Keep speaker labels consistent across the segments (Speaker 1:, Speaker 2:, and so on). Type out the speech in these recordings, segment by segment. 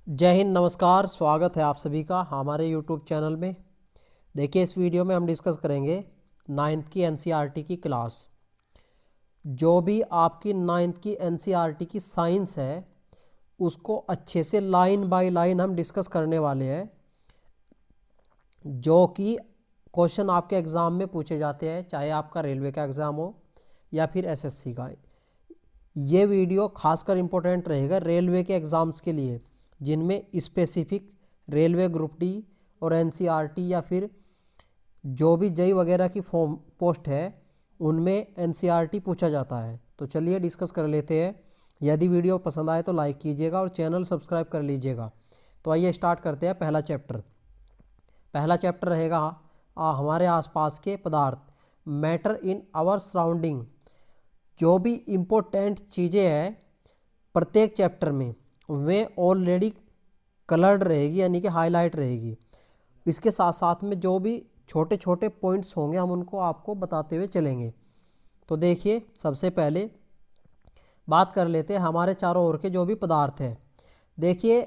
Speaker 1: जय हिंद, नमस्कार। स्वागत है आप सभी का हमारे यूट्यूब चैनल में। देखिए, इस वीडियो में हम डिस्कस करेंगे नाइन्थ की एनसीईआरटी की क्लास। जो भी आपकी नाइन्थ की एनसीईआरटी की साइंस है उसको अच्छे से लाइन बाय लाइन हम डिस्कस करने वाले हैं, जो कि क्वेश्चन आपके एग्ज़ाम में पूछे जाते हैं, चाहे आपका रेलवे का एग्ज़ाम हो या फिर एसएससी का। ये वीडियो खासकर इम्पोर्टेंट रहेगा रेलवे के एग्ज़ाम्स के लिए, जिनमें स्पेसिफिक रेलवे ग्रुप डी और एनसीईआरटी या फिर जो भी जेईई वगैरह की फॉर्म पोस्ट है उनमें एनसीईआरटी पूछा जाता है। तो चलिए डिस्कस कर लेते हैं। यदि वीडियो पसंद आए तो लाइक कीजिएगा और चैनल सब्सक्राइब कर लीजिएगा। तो आइए स्टार्ट करते हैं। पहला चैप्टर रहेगा हमारे आसपास के पदार्थ, मैटर इन आवर सराउंडिंग। जो भी इम्पोर्टेंट चीज़ें हैं प्रत्येक चैप्टर में वे ऑलरेडी कलर्ड रहेगी, यानी कि हाईलाइट रहेगी। इसके साथ साथ में जो भी छोटे छोटे पॉइंट्स होंगे हम उनको आपको बताते हुए चलेंगे। तो देखिए, सबसे पहले बात कर लेते हैं हमारे चारों ओर के जो भी पदार्थ हैं। देखिए,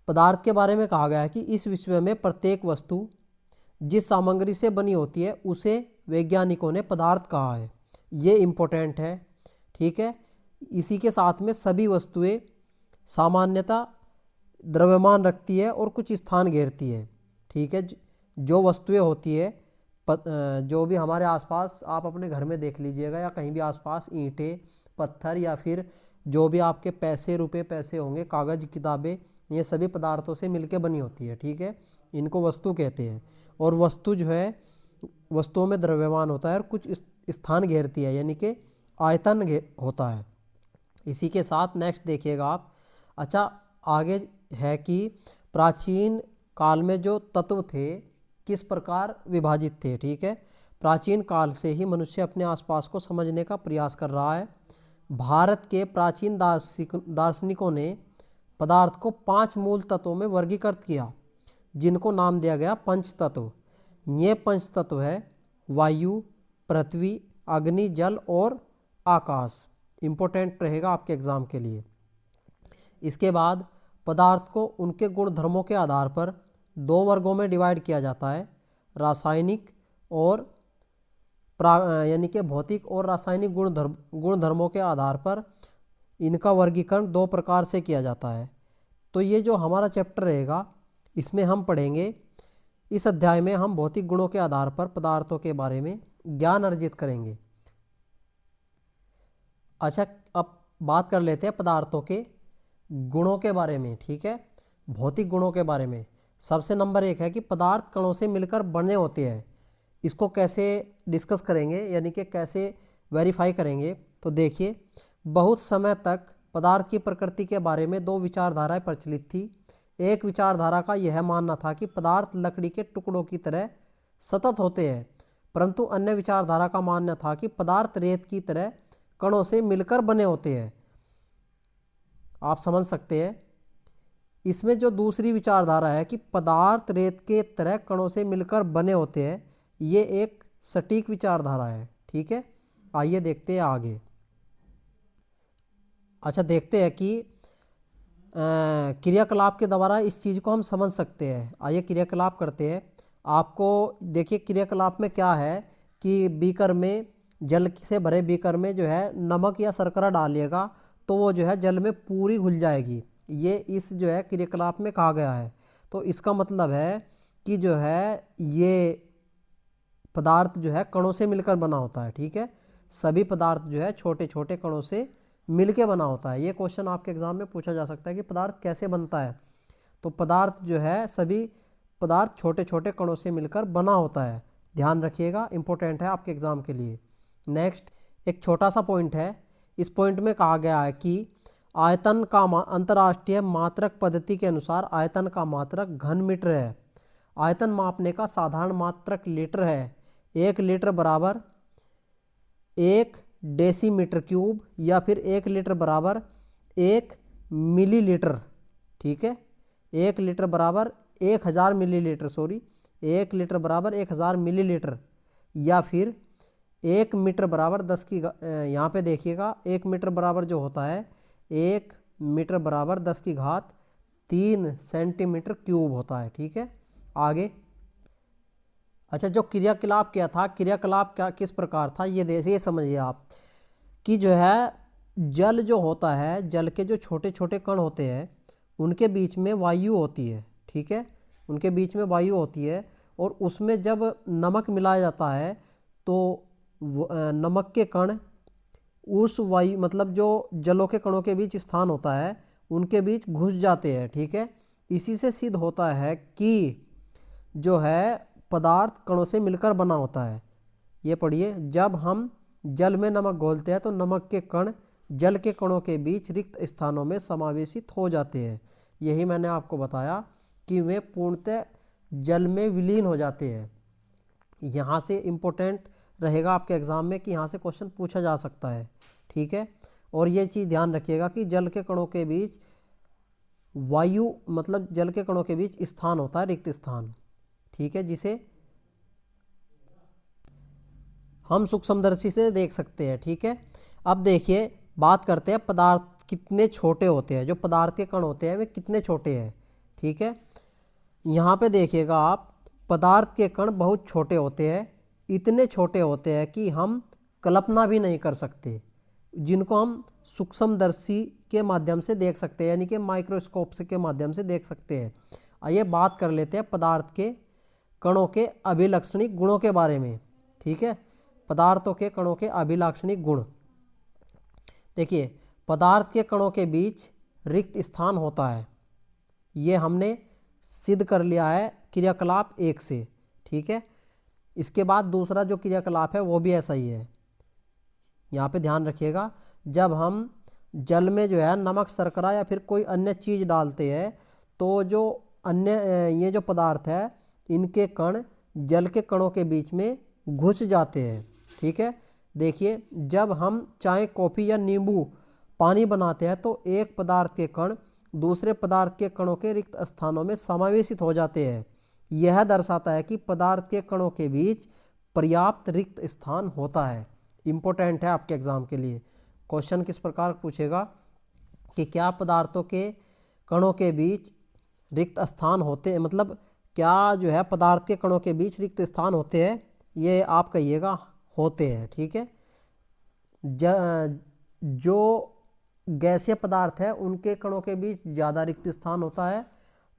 Speaker 1: पदार्थ के बारे में कहा गया है कि इस विश्व में प्रत्येक वस्तु जिस सामग्री से बनी होती है उसे वैज्ञानिकों ने पदार्थ कहा है। ये इम्पोर्टेंट है, ठीक है। इसी के साथ में सभी वस्तुएं सामान्यतः द्रव्यमान रखती है और कुछ स्थान घेरती है, ठीक है। जो वस्तुएं होती है जो भी हमारे आसपास आप अपने घर में देख लीजिएगा या कहीं भी आसपास, ईंटें, पत्थर या फिर जो भी आपके पैसे, रुपए पैसे होंगे, कागज़, किताबें, ये सभी पदार्थों से मिलकर बनी होती है, ठीक है। इनको वस्तु कहते हैं। और वस्तु जो है, वस्तुओं में द्रव्यमान होता है और कुछ स्थान घेरती है, यानी कि आयतन होता है। इसी के साथ नेक्स्ट देखिएगा आप। अच्छा, आगे है कि प्राचीन काल में जो तत्व थे किस प्रकार विभाजित थे, ठीक है। प्राचीन काल से ही मनुष्य अपने आसपास को समझने का प्रयास कर रहा है। भारत के प्राचीन दार्शनिकों ने पदार्थ को 5 मूल तत्वों में वर्गीकृत किया, जिनको नाम दिया गया पंच तत्व। ये पंच तत्व है वायु, पृथ्वी, अग्नि, जल और आकाश। इम्पोर्टेंट रहेगा आपके एग्जाम के लिए। इसके बाद पदार्थ को उनके गुण धर्मों के आधार पर 2 वर्गों में डिवाइड किया जाता है, रासायनिक और यानी कि भौतिक और रासायनिक गुण धर्मों के आधार पर इनका वर्गीकरण 2 प्रकार से किया जाता है। तो ये जो हमारा चैप्टर रहेगा इसमें हम पढ़ेंगे, इस अध्याय में हम भौतिक गुणों के आधार पर पदार्थों के बारे में ज्ञान अर्जित करेंगे। अच्छा, अब बात कर लेते हैं पदार्थों के गुणों के बारे में, ठीक है। भौतिक गुणों के बारे में सबसे नंबर 1 है कि पदार्थ कणों से मिलकर बने होते हैं। इसको कैसे डिस्कस करेंगे, यानी कि कैसे वेरीफाई करेंगे। तो देखिए, बहुत समय तक पदार्थ की प्रकृति के बारे में 2 विचारधाराएं प्रचलित थी। एक विचारधारा का यह मानना था कि पदार्थ लकड़ी के टुकड़ों की तरह सतत होते हैं, परंतु अन्य विचारधारा का मानना था कि पदार्थ रेत की तरह कणों से मिलकर बने होते हैं। आप समझ सकते हैं। इसमें जो दूसरी विचारधारा है कि पदार्थ रेत के तरह कणों से मिलकर बने होते हैं, ये एक सटीक विचारधारा है, ठीक है। आइए देखते हैं आगे। अच्छा, देखते हैं कि क्रियाकलाप के द्वारा इस चीज़ को हम समझ सकते हैं। आइए क्रियाकलाप करते हैं। आपको देखिए, क्रियाकलाप में क्या है कि बीकर में, जल से भरे बीकर में जो है नमक या शर्करा डालिएगा तो वो जो है जल में पूरी घुल जाएगी। ये इस जो है क्रियाकलाप में कहा गया है। तो इसका मतलब है कि जो है ये पदार्थ जो है कणों से मिलकर बना होता है, ठीक है। सभी पदार्थ जो है छोटे छोटे कणों से मिलके बना होता है। ये क्वेश्चन आपके एग्जाम में पूछा जा सकता है कि पदार्थ कैसे बनता है। तो पदार्थ जो है, सभी पदार्थ छोटे छोटे कणों से मिलकर बना होता है। ध्यान रखिएगा, इंपॉर्टेंट है आपके एग्जाम के लिए। नेक्स्ट, एक छोटा सा पॉइंट है। इस पॉइंट में कहा गया है कि आयतन का अंतर्राष्ट्रीय मात्रक पद्धति के अनुसार आयतन का मात्रक घन मीटर है। आयतन मापने का साधारण मात्रक लीटर है। 1 लीटर बराबर 1 डेसीमीटर क्यूब या फिर 1 लीटर बराबर 1 मिलीलीटर, ठीक है। 1 लीटर बराबर 1000 मिलीलीटर, 1 लीटर बराबर 1000 मिलीलीटर, या फिर 1 मीटर बराबर 10 की, यहाँ पे देखिएगा 1 मीटर बराबर जो होता है 1 मीटर बराबर 10 की घात 3 सेंटीमीटर क्यूब होता है। ठीक है, आगे। अच्छा, जो क्रियाकलाप क्या था, क्रियाकलाप क्या किस प्रकार था, ये समझिए आप कि जो है जल जो होता है, जल के जो छोटे छोटे कण होते हैं उनके बीच में वायु होती है। ठीक है, उनके बीच में वायु होती है और उसमें जब नमक मिलाया जाता है तो नमक के कण उस वायु मतलब जो जलों के कणों के बीच स्थान होता है उनके बीच घुस जाते हैं। ठीक है, इसी से सिद्ध होता है कि जो है पदार्थ कणों से मिलकर बना होता है। ये पढ़िए, जब हम जल में नमक घोलते हैं तो नमक के कण जल के कणों के बीच रिक्त स्थानों में समावेशित हो जाते हैं। यही मैंने आपको बताया कि वे पूर्णतः जल में विलीन हो जाते हैं। यहाँ से इम्पोर्टेंट रहेगा आपके एग्जाम में कि यहाँ से क्वेश्चन पूछा जा सकता है। ठीक है, और ये चीज़ ध्यान रखिएगा कि जल के कणों के बीच वायु मतलब जल के कणों के बीच स्थान होता है, रिक्त स्थान। ठीक है, जिसे हम सूक्ष्मदर्शी से देख सकते हैं। ठीक है, अब देखिए बात करते हैं पदार्थ कितने छोटे होते हैं, जो पदार्थ के कण होते हैं वे कितने छोटे हैं। ठीक है, यहाँ पे देखिएगा आप, पदार्थ के कण बहुत छोटे होते हैं, इतने छोटे होते हैं कि हम कल्पना भी नहीं कर सकते, जिनको हम सूक्ष्मदर्शी के माध्यम से देख सकते हैं, यानी कि माइक्रोस्कोप से के माध्यम से देख सकते हैं। आइए बात कर लेते हैं पदार्थ के कणों के अभिलक्षणिक गुणों के बारे में। ठीक है, पदार्थों के कणों के अभिलाक्षणिक गुण। देखिए, पदार्थ के कणों के बीच रिक्त स्थान होता है, ये हमने सिद्ध कर लिया है क्रियाकलाप 1 से। ठीक है, इसके बाद दूसरा जो क्रियाकलाप है वो भी ऐसा ही है। यहाँ पे ध्यान रखिएगा, जब हम जल में जो है नमक, शर्करा या फिर कोई अन्य चीज़ डालते हैं तो जो अन्य ये जो पदार्थ है इनके कण जल के कणों के बीच में घुस जाते हैं। ठीक है, देखिए, जब हम चाय, कॉफ़ी या नींबू पानी बनाते हैं तो एक पदार्थ के कण दूसरे पदार्थ के कणों के रिक्त स्थानों में समावेशित हो जाते हैं। यह दर्शाता है कि पदार्थ के कणों के बीच पर्याप्त रिक्त स्थान होता है। इम्पोर्टेंट है आपके एग्जाम के लिए। क्वेश्चन किस प्रकार पूछेगा कि क्या पदार्थों के कणों के बीच रिक्त स्थान होते हैं, मतलब क्या जो है पदार्थ के कणों के बीच रिक्त स्थान होते हैं, ये आप कहिएगा होते हैं। ठीक है, जो गैसीय पदार्थ है उनके कणों के बीच ज़्यादा रिक्त स्थान होता है,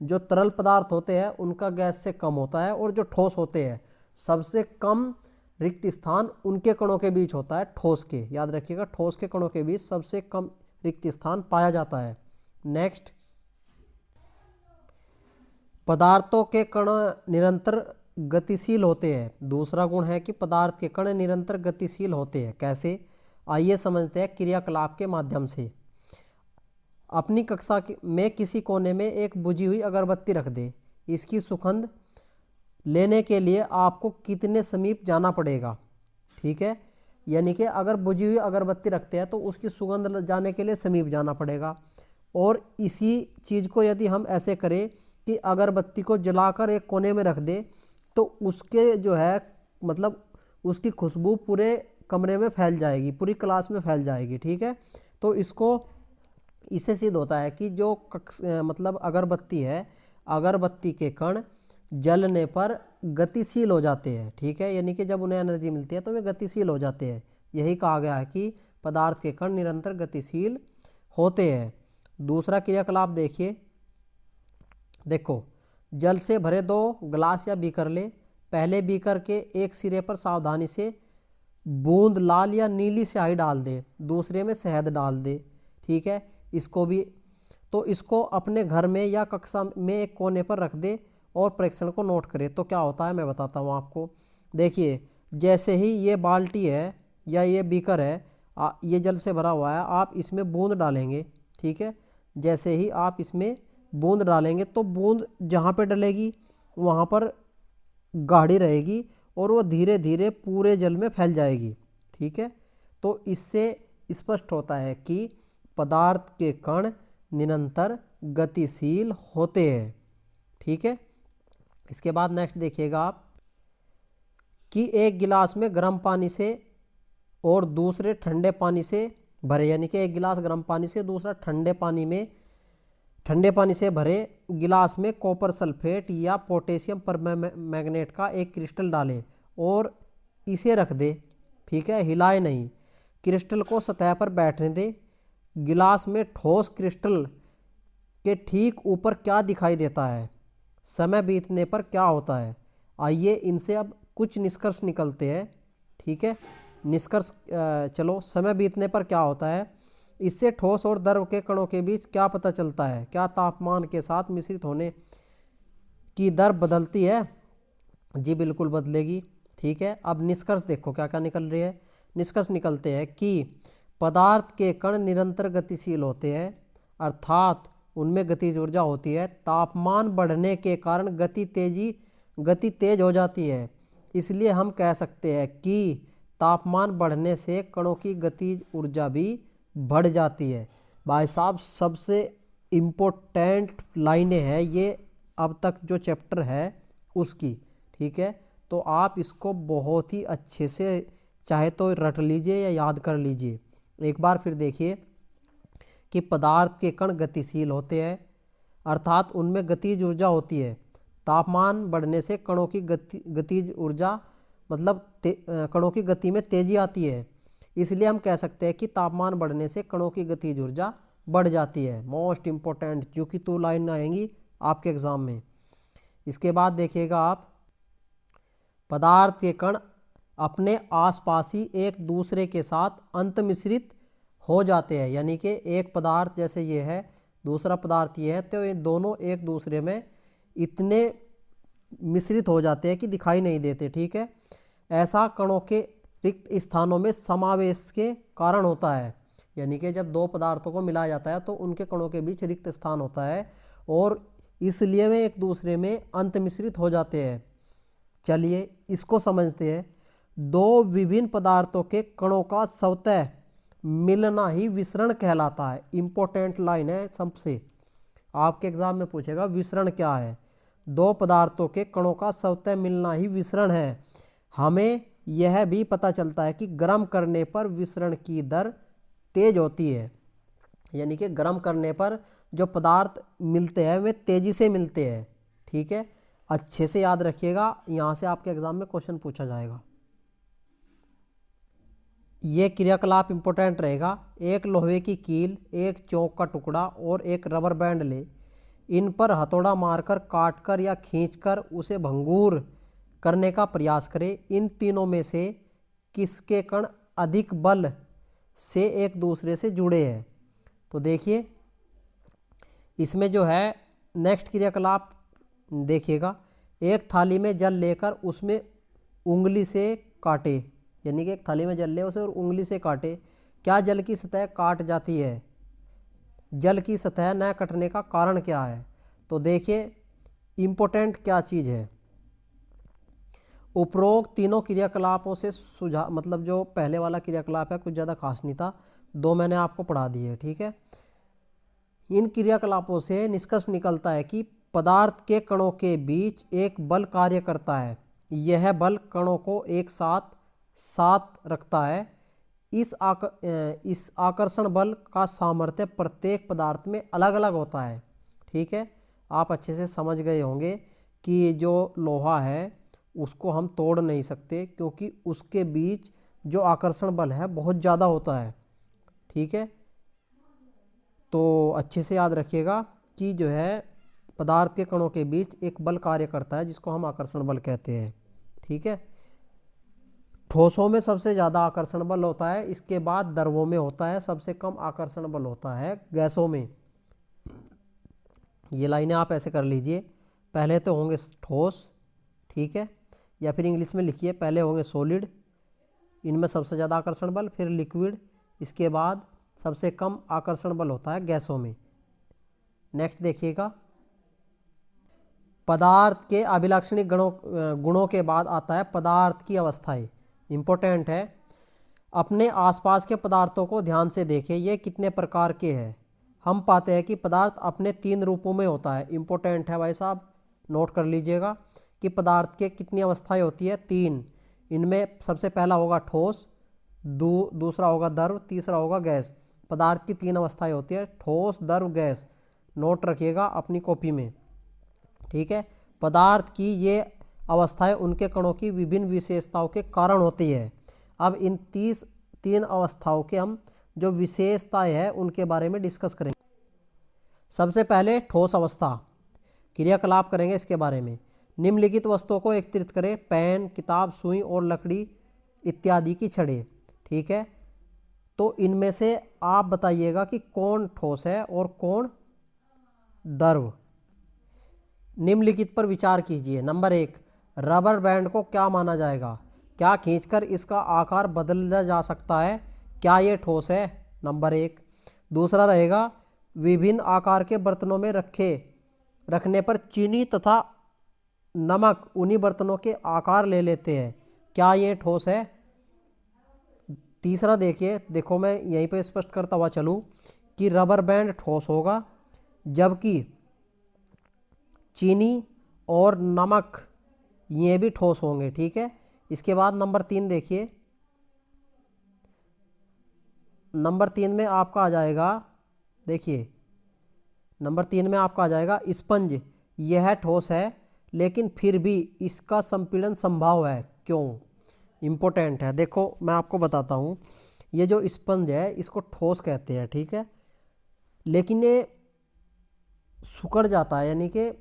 Speaker 1: जो तरल पदार्थ होते हैं उनका गैस से कम होता है, और जो ठोस होते हैं सबसे कम रिक्त स्थान उनके कणों के बीच होता है, ठोस के। याद रखिएगा, ठोस के कणों के बीच सबसे कम रिक्त स्थान पाया जाता है। नेक्स्ट, पदार्थों के कण निरंतर गतिशील होते हैं। दूसरा गुण है कि पदार्थ के कण निरंतर गतिशील होते हैं। कैसे, आइए समझते हैं क्रियाकलाप के माध्यम से। अपनी कक्षा में किसी कोने में एक बुझी हुई अगरबत्ती रख दे, इसकी सुगंध लेने के लिए आपको कितने समीप जाना पड़ेगा। ठीक है, यानी कि अगर बुझी हुई अगरबत्ती रखते हैं तो उसकी सुगंध जाने के लिए समीप जाना पड़ेगा। और इसी चीज़ को यदि हम ऐसे करें कि अगरबत्ती को जलाकर एक कोने में रख दे तो उसके जो है मतलब उसकी खुशबू पूरे कमरे में फैल जाएगी, पूरी क्लास में फैल जाएगी। ठीक है, तो इससे सिद्ध होता है कि जो मतलब अगरबत्ती है, अगरबत्ती के कण जलने पर गतिशील हो जाते हैं। ठीक है, यानी कि जब उन्हें एनर्जी मिलती है तो वे गतिशील हो जाते हैं। यही कहा गया है कि पदार्थ के कण निरंतर गतिशील होते हैं। दूसरा क्रियाकलाप देखिए, देखो, जल से भरे 2 गिलास या बीकर ले, पहले बीकर के एक सिरे पर सावधानी से बूंद लाल या नीली स्याही डाल दे, दूसरे में शहद डाल दे। ठीक है, इसको भी तो इसको अपने घर में या कक्षा में एक कोने पर रख दे और परीक्षण को नोट करे तो क्या होता है मैं बताता हूँ आपको। देखिए, जैसे ही ये बाल्टी है या ये बीकर है, ये जल से भरा हुआ है, आप इसमें बूंद डालेंगे। ठीक है, जैसे ही आप इसमें बूंद डालेंगे तो बूंद जहाँ पे डलेगी वहाँ पर गाढ़ी रहेगी और वो धीरे धीरे पूरे जल में फैल जाएगी। ठीक है, तो इससे स्पष्ट होता है कि पदार्थ के कण निरंतर गतिशील होते हैं। ठीक है, इसके बाद नेक्स्ट देखिएगा आप कि एक गिलास में गर्म पानी से और दूसरे ठंडे पानी से भरे, यानी कि एक गिलास गर्म पानी से दूसरा ठंडे पानी में ठंडे पानी से भरे गिलास में कॉपर सल्फेट या पोटेशियम परमैंगनेट का एक क्रिस्टल डालें और इसे रख दे। ठीक है, हिलाए नहीं। क्रिस्टल को सतह पर बैठने दे। गिलास में ठोस क्रिस्टल के ठीक ऊपर क्या दिखाई देता है? समय बीतने पर क्या होता है? आइए इनसे अब कुछ निष्कर्ष निकलते हैं। ठीक है, निष्कर्ष चलो, समय बीतने पर क्या होता है? इससे ठोस और द्रव के कणों के बीच क्या पता चलता है? क्या तापमान के साथ मिश्रित होने की दर बदलती है? जी बिल्कुल बदलेगी। ठीक है, अब निष्कर्ष देखो क्या क्या निकल रही है। निष्कर्ष निकलते हैं कि पदार्थ के कण निरंतर गतिशील होते हैं, अर्थात उनमें गतिज ऊर्जा होती है। तापमान बढ़ने के कारण गति तेज हो जाती है। इसलिए हम कह सकते हैं कि तापमान बढ़ने से कणों की गतिज ऊर्जा भी बढ़ जाती है। भाई साहब, सबसे इम्पोर्टेंट लाइनें हैं ये अब तक जो चैप्टर है उसकी। ठीक है, तो आप इसको बहुत ही अच्छे से चाहे तो रट लीजिए या याद कर लीजिए। एक बार फिर देखिए कि पदार्थ के कण गतिशील होते हैं, अर्थात उनमें गतिज ऊर्जा होती है। तापमान बढ़ने से कणों की गतिज ऊर्जा मतलब कणों की गति में तेजी आती है। इसलिए हम कह सकते हैं कि तापमान बढ़ने से कणों की गतिज ऊर्जा बढ़ जाती है। मोस्ट इंपॉर्टेंट जो कि 2 लाइन आएंगी आपके एग्जाम में। इसके बाद देखिएगा आप, पदार्थ के कण अपने आसपास ही एक दूसरे के साथ अंतमिश्रित हो जाते हैं। यानी कि एक पदार्थ जैसे ये है, दूसरा पदार्थ ये है, तो ये दोनों एक दूसरे में इतने मिश्रित हो जाते हैं कि दिखाई नहीं देते। ठीक है, ऐसा कणों के रिक्त स्थानों में समावेश के कारण होता है। यानी कि जब दो पदार्थों को मिलाया जाता है तो उनके कणों के बीच रिक्त स्थान होता है और इसलिए वे एक दूसरे में अंतमिश्रित हो जाते हैं। चलिए इसको समझते हैं। दो विभिन्न पदार्थों के कणों का स्वतः मिलना ही विसरण कहलाता है। इंपॉर्टेंट लाइन है सबसे, आपके एग्जाम में पूछेगा विसरण क्या है। दो पदार्थों के कणों का स्वतः मिलना ही विसरण है। हमें यह भी पता चलता है कि गर्म करने पर विसरण की दर तेज होती है। यानी कि गर्म करने पर जो पदार्थ मिलते हैं वे तेजी से मिलते हैं। ठीक है, अच्छे से याद रखिएगा, यहाँ से आपके एग्जाम में क्वेश्चन पूछा जाएगा। ये क्रियाकलाप इंपॉर्टेंट रहेगा। एक लोहे की कील, एक चौक का टुकड़ा और एक रबर बैंड ले। इन पर हथौड़ा मारकर, काटकर या खींचकर उसे भंगूर करने का प्रयास करें। इन तीनों में से किसके कण अधिक बल से एक दूसरे से जुड़े हैं? तो देखिए इसमें जो है नेक्स्ट क्रियाकलाप देखिएगा। एक थाली में जल लेकर उसमें उंगली से काटे। यानी कि एक थाली में जल ले उसे और उंगली से काटे। क्या जल की सतह काट जाती है? जल की सतह न कटने का कारण क्या है? तो देखिए इम्पोर्टेंट क्या चीज़ है। उपरोक्त तीनों क्रियाकलापों से सुझाव, मतलब जो पहले वाला क्रियाकलाप है कुछ ज़्यादा खास नहीं था, 2 मैंने आपको पढ़ा दिए। ठीक है, इन क्रियाकलापों से निष्कर्ष निकलता है कि पदार्थ के कणों के बीच एक बल कार्य करता है। यह बल कणों को एक साथ रखता है। इस आकर्षण बल का सामर्थ्य प्रत्येक पदार्थ में अलग अलग होता है। ठीक है, आप अच्छे से समझ गए होंगे कि जो लोहा है उसको हम तोड़ नहीं सकते क्योंकि उसके बीच जो आकर्षण बल है बहुत ज़्यादा होता है। ठीक है, तो अच्छे से याद रखिएगा कि जो है पदार्थ के कणों के बीच एक बल कार्य करता है जिसको हम आकर्षण बल कहते हैं। ठीक है, ठोसों में सबसे ज़्यादा आकर्षण बल होता है, इसके बाद द्रवों में होता है, सबसे कम आकर्षण बल होता है गैसों में। ये लाइनें आप ऐसे कर लीजिए, पहले तो होंगे ठोस, ठीक है, या फिर इंग्लिश में लिखिए पहले होंगे सॉलिड, इनमें सबसे ज़्यादा आकर्षण बल, फिर लिक्विड, इसके बाद सबसे कम आकर्षण बल होता है गैसों में। नेक्स्ट देखिएगा, पदार्थ के अभिलाक्षणिक गुणों के बाद आता है पदार्थ की अवस्थाएं। इंपॉर्टेंट है। अपने आसपास के पदार्थों को ध्यान से देखें, ये कितने प्रकार के हैं। हम पाते हैं कि पदार्थ अपने 3 रूपों में होता है। इंपॉर्टेंट है भाई साहब, नोट कर लीजिएगा कि पदार्थ के कितनी अवस्थाएं होती है, 3। इनमें सबसे पहला होगा ठोस, दूसरा होगा द्रव, तीसरा होगा गैस। पदार्थ की 3 अवस्थाएं होती है, ठोस, द्रव, गैस। नोट रखिएगा अपनी कॉपी में, ठीक है। पदार्थ की ये अवस्थाएं उनके कणों की विभिन्न विशेषताओं के कारण होती है। अब इन 3 अवस्थाओं के हम जो विशेषताएं हैं उनके बारे में डिस्कस करेंगे। सबसे पहले ठोस अवस्था, क्रियाकलाप करेंगे इसके बारे में। निम्नलिखित वस्तुओं को एकत्रित करें, पेन, किताब, सुई और लकड़ी इत्यादि की छड़ें, ठीक है। तो इनमें से आप बताइएगा कि कौन ठोस है और कौन द्रव। निम्नलिखित पर विचार कीजिए। नंबर 1, रबर बैंड को क्या माना जाएगा? क्या खींचकर इसका आकार बदला जा सकता है? क्या ये ठोस है? नंबर 1। दूसरा रहेगा, विभिन्न आकार के बर्तनों में रखने पर चीनी तथा नमक उन्हीं बर्तनों के आकार ले लेते हैं। क्या ये ठोस है? तीसरा देखो मैं यहीं पे स्पष्ट करता हुआ चलूँ कि रबर बैंड ठोस होगा, जबकि चीनी और नमक ये भी ठोस होंगे, ठीक है। इसके बाद नंबर 3 देखिए। नंबर 3 में आपका आ जाएगा, देखिए नंबर 3 में आपका आ जाएगा स्पंज। यह ठोस है लेकिन फिर भी इसका संपीड़न संभव है। क्यों? इम्पोर्टेंट है। देखो मैं आपको बताता हूँ, ये जो स्पंज है इसको ठोस कहते हैं, ठीक है, लेकिन ये सिकुड़ जाता है, यानी कि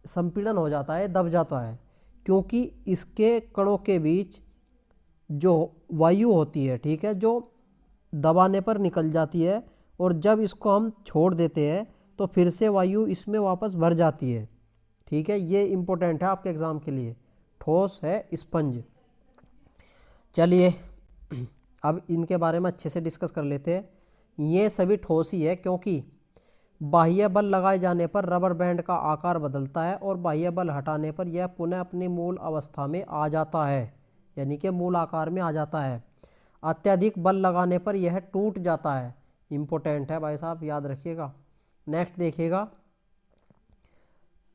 Speaker 1: संपीड़न हो जाता है, दब जाता है, क्योंकि इसके कणों के बीच जो वायु होती है, ठीक है, जो दबाने पर निकल जाती है, और जब इसको हम छोड़ देते हैं तो फिर से वायु इसमें वापस भर जाती है, ठीक है। ये इम्पोर्टेंट है आपके एग्ज़ाम के लिए। ठोस है स्पंज। चलिए अब इनके बारे में अच्छे से डिस्कस कर लेते हैं। ये सभी ठोस ही है, क्योंकि बाह्य बल लगाए जाने पर रबर बैंड का आकार बदलता है और बाह्य बल हटाने पर यह पुनः अपनी मूल अवस्था में आ जाता है, यानी कि मूल आकार में आ जाता है। अत्यधिक बल लगाने पर यह टूट जाता है। इम्पोर्टेंट है भाई साहब, याद रखिएगा। नेक्स्ट देखिएगा,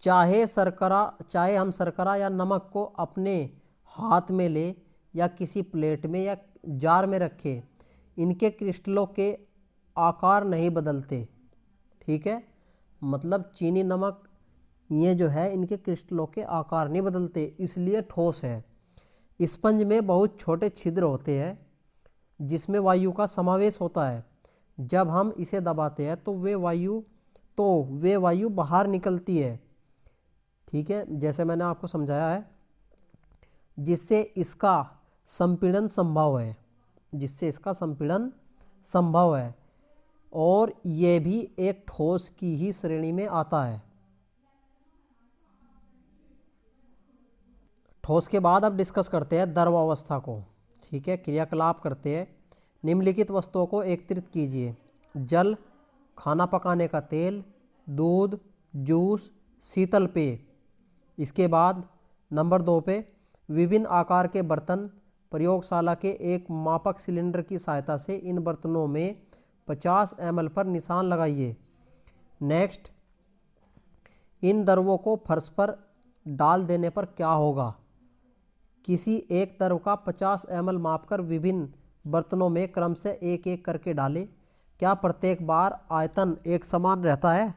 Speaker 1: चाहे हम शर्करा या नमक को अपने हाथ में ले या किसी प्लेट में या जार में रखें, इनके क्रिस्टलों के आकार नहीं बदलते, ठीक है। मतलब चीनी, नमक ये जो है इनके क्रिस्टलों के आकार नहीं बदलते, इसलिए ठोस है। स्पंज में बहुत छोटे छिद्र होते हैं जिसमें वायु का समावेश होता है। जब हम इसे दबाते हैं तो वे वायु बाहर निकलती है, ठीक है, जैसे मैंने आपको समझाया है, जिससे इसका संपीड़न संभव है, और ये भी एक ठोस की ही श्रेणी में आता है। ठोस के बाद अब डिस्कस करते हैं द्रव अवस्था को, ठीक है। क्रियाकलाप करते हैं। निम्नलिखित वस्तुओं को एकत्रित कीजिए, जल, खाना पकाने का तेल, दूध, जूस, शीतल पेय। इसके बाद नंबर 2 पे, विभिन्न आकार के बर्तन। प्रयोगशाला के एक मापक सिलेंडर की सहायता से इन बर्तनों में 50 ml पर निशान लगाइए। नेक्स्ट, इन द्रवों को फर्श पर डाल देने पर क्या होगा? किसी एक द्रव का 50 ml मापकर विभिन्न बर्तनों में क्रम से एक एक करके डालें। क्या प्रत्येक बार आयतन एक समान रहता है?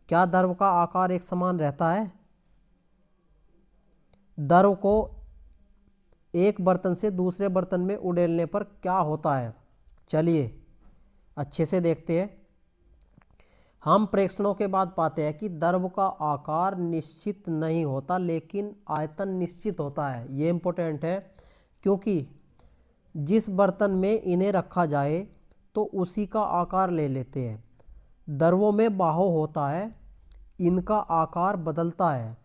Speaker 1: क्या द्रव का आकार एक समान रहता है? द्रव को एक बर्तन से दूसरे बर्तन में उड़ेलने पर क्या होता है? चलिए अच्छे से देखते हैं। हम प्रेक्षणों के बाद पाते हैं कि द्रव का आकार निश्चित नहीं होता, लेकिन आयतन निश्चित होता है। ये इम्पोर्टेंट है, क्योंकि जिस बर्तन में इन्हें रखा जाए तो उसी का आकार ले लेते हैं। द्रवों में बाहो होता है, इनका आकार बदलता है,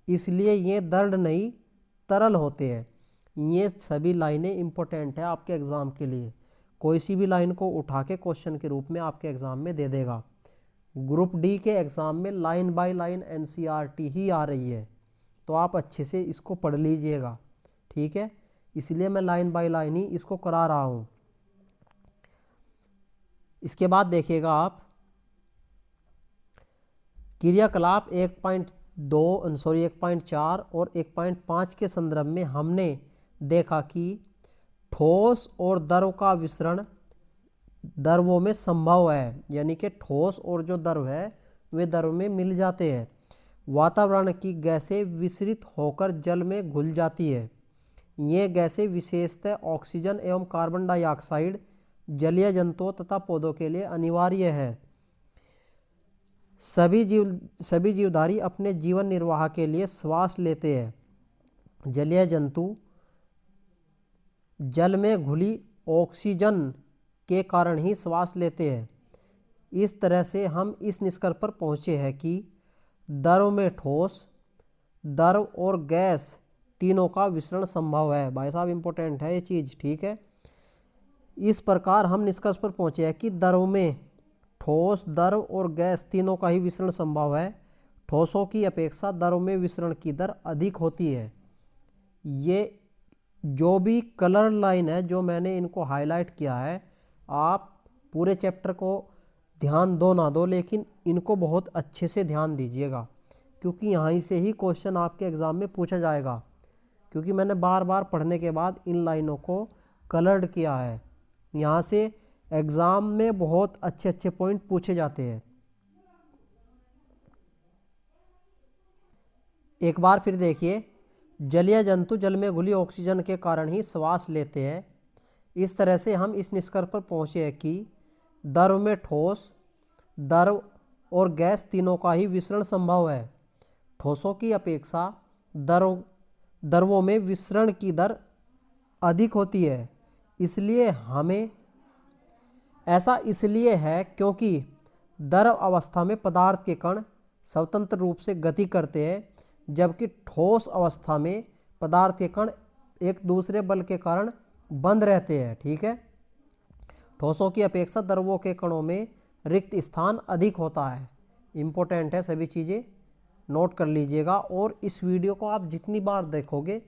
Speaker 1: इसलिए ये दृढ़ नहीं तरल होते हैं। ये सभी लाइनें इम्पोर्टेंट है आपके एग्ज़ाम के लिए। कोई सी भी लाइन को उठा के क्वेश्चन के रूप में आपके एग्ज़ाम में दे देगा। ग्रुप डी के एग्ज़ाम में लाइन बाय लाइन एनसीईआरटी ही आ रही है, तो आप अच्छे से इसको पढ़ लीजिएगा, ठीक है। इसलिए मैं लाइन बाय लाइन ही इसको करा रहा हूँ। इसके बाद देखिएगा आप, क्रियाकलाप 1.4 और 1.5 के संदर्भ में हमने देखा कि ठोस और द्रव का विसरण द्रवों में संभव है, यानी कि ठोस और जो द्रव है वे द्रव में मिल जाते हैं। वातावरण की गैसें विसरित होकर जल में घुल जाती है। ये गैसें विशेषतः ऑक्सीजन एवं कार्बन डाइऑक्साइड जलीय जंतुओं तथा पौधों के लिए अनिवार्य है। सभी जीवधारी अपने जीवन निर्वाह के लिए श्वास लेते हैं। जलीय जंतु जल में घुली ऑक्सीजन के कारण ही श्वास लेते हैं। इस तरह से हम इस निष्कर्ष पर पहुँचे हैं कि द्रव में ठोस, द्रव और गैस तीनों का विसरण संभव है। भाई साहब इम्पोर्टेंट है ये चीज़, ठीक है। इस प्रकार हम निष्कर्ष पर पहुँचे हैं कि द्रव में ठोस, द्रव और गैस तीनों का ही विसरण संभव है। ठोसों की अपेक्षा द्रव में विसरण की दर अधिक होती है। ये जो भी कलर लाइन है जो मैंने इनको हाईलाइट किया है, आप पूरे चैप्टर को ध्यान दो ना दो, लेकिन इनको बहुत अच्छे से ध्यान दीजिएगा, क्योंकि यहाँ से ही क्वेश्चन आपके एग्ज़ाम में पूछा जाएगा। क्योंकि मैंने बार बार पढ़ने के बाद इन लाइनों को कलर्ड किया है। यहाँ से एग्ज़ाम में बहुत अच्छे अच्छे पॉइंट पूछे जाते हैं। एक बार फिर देखिए, जलीय जंतु जल में घुली ऑक्सीजन के कारण ही श्वास लेते हैं। इस तरह से हम इस निष्कर्ष पर पहुँचे हैं कि द्रव में ठोस, द्रव और गैस तीनों का ही विसरण संभव है। ठोसों की अपेक्षा द्रवों में विसरण की दर अधिक होती है। इसलिए हमें ऐसा इसलिए है क्योंकि द्रव अवस्था में पदार्थ के कण स्वतंत्र रूप से गति करते हैं, जबकि ठोस अवस्था में पदार्थ के कण एक दूसरे बल के कारण बंद रहते हैं, ठीक है। ठोसों की अपेक्षा द्रवों के कणों में रिक्त स्थान अधिक होता है। इम्पोर्टेंट है, सभी चीज़ें नोट कर लीजिएगा। और इस वीडियो को आप जितनी बार देखोगे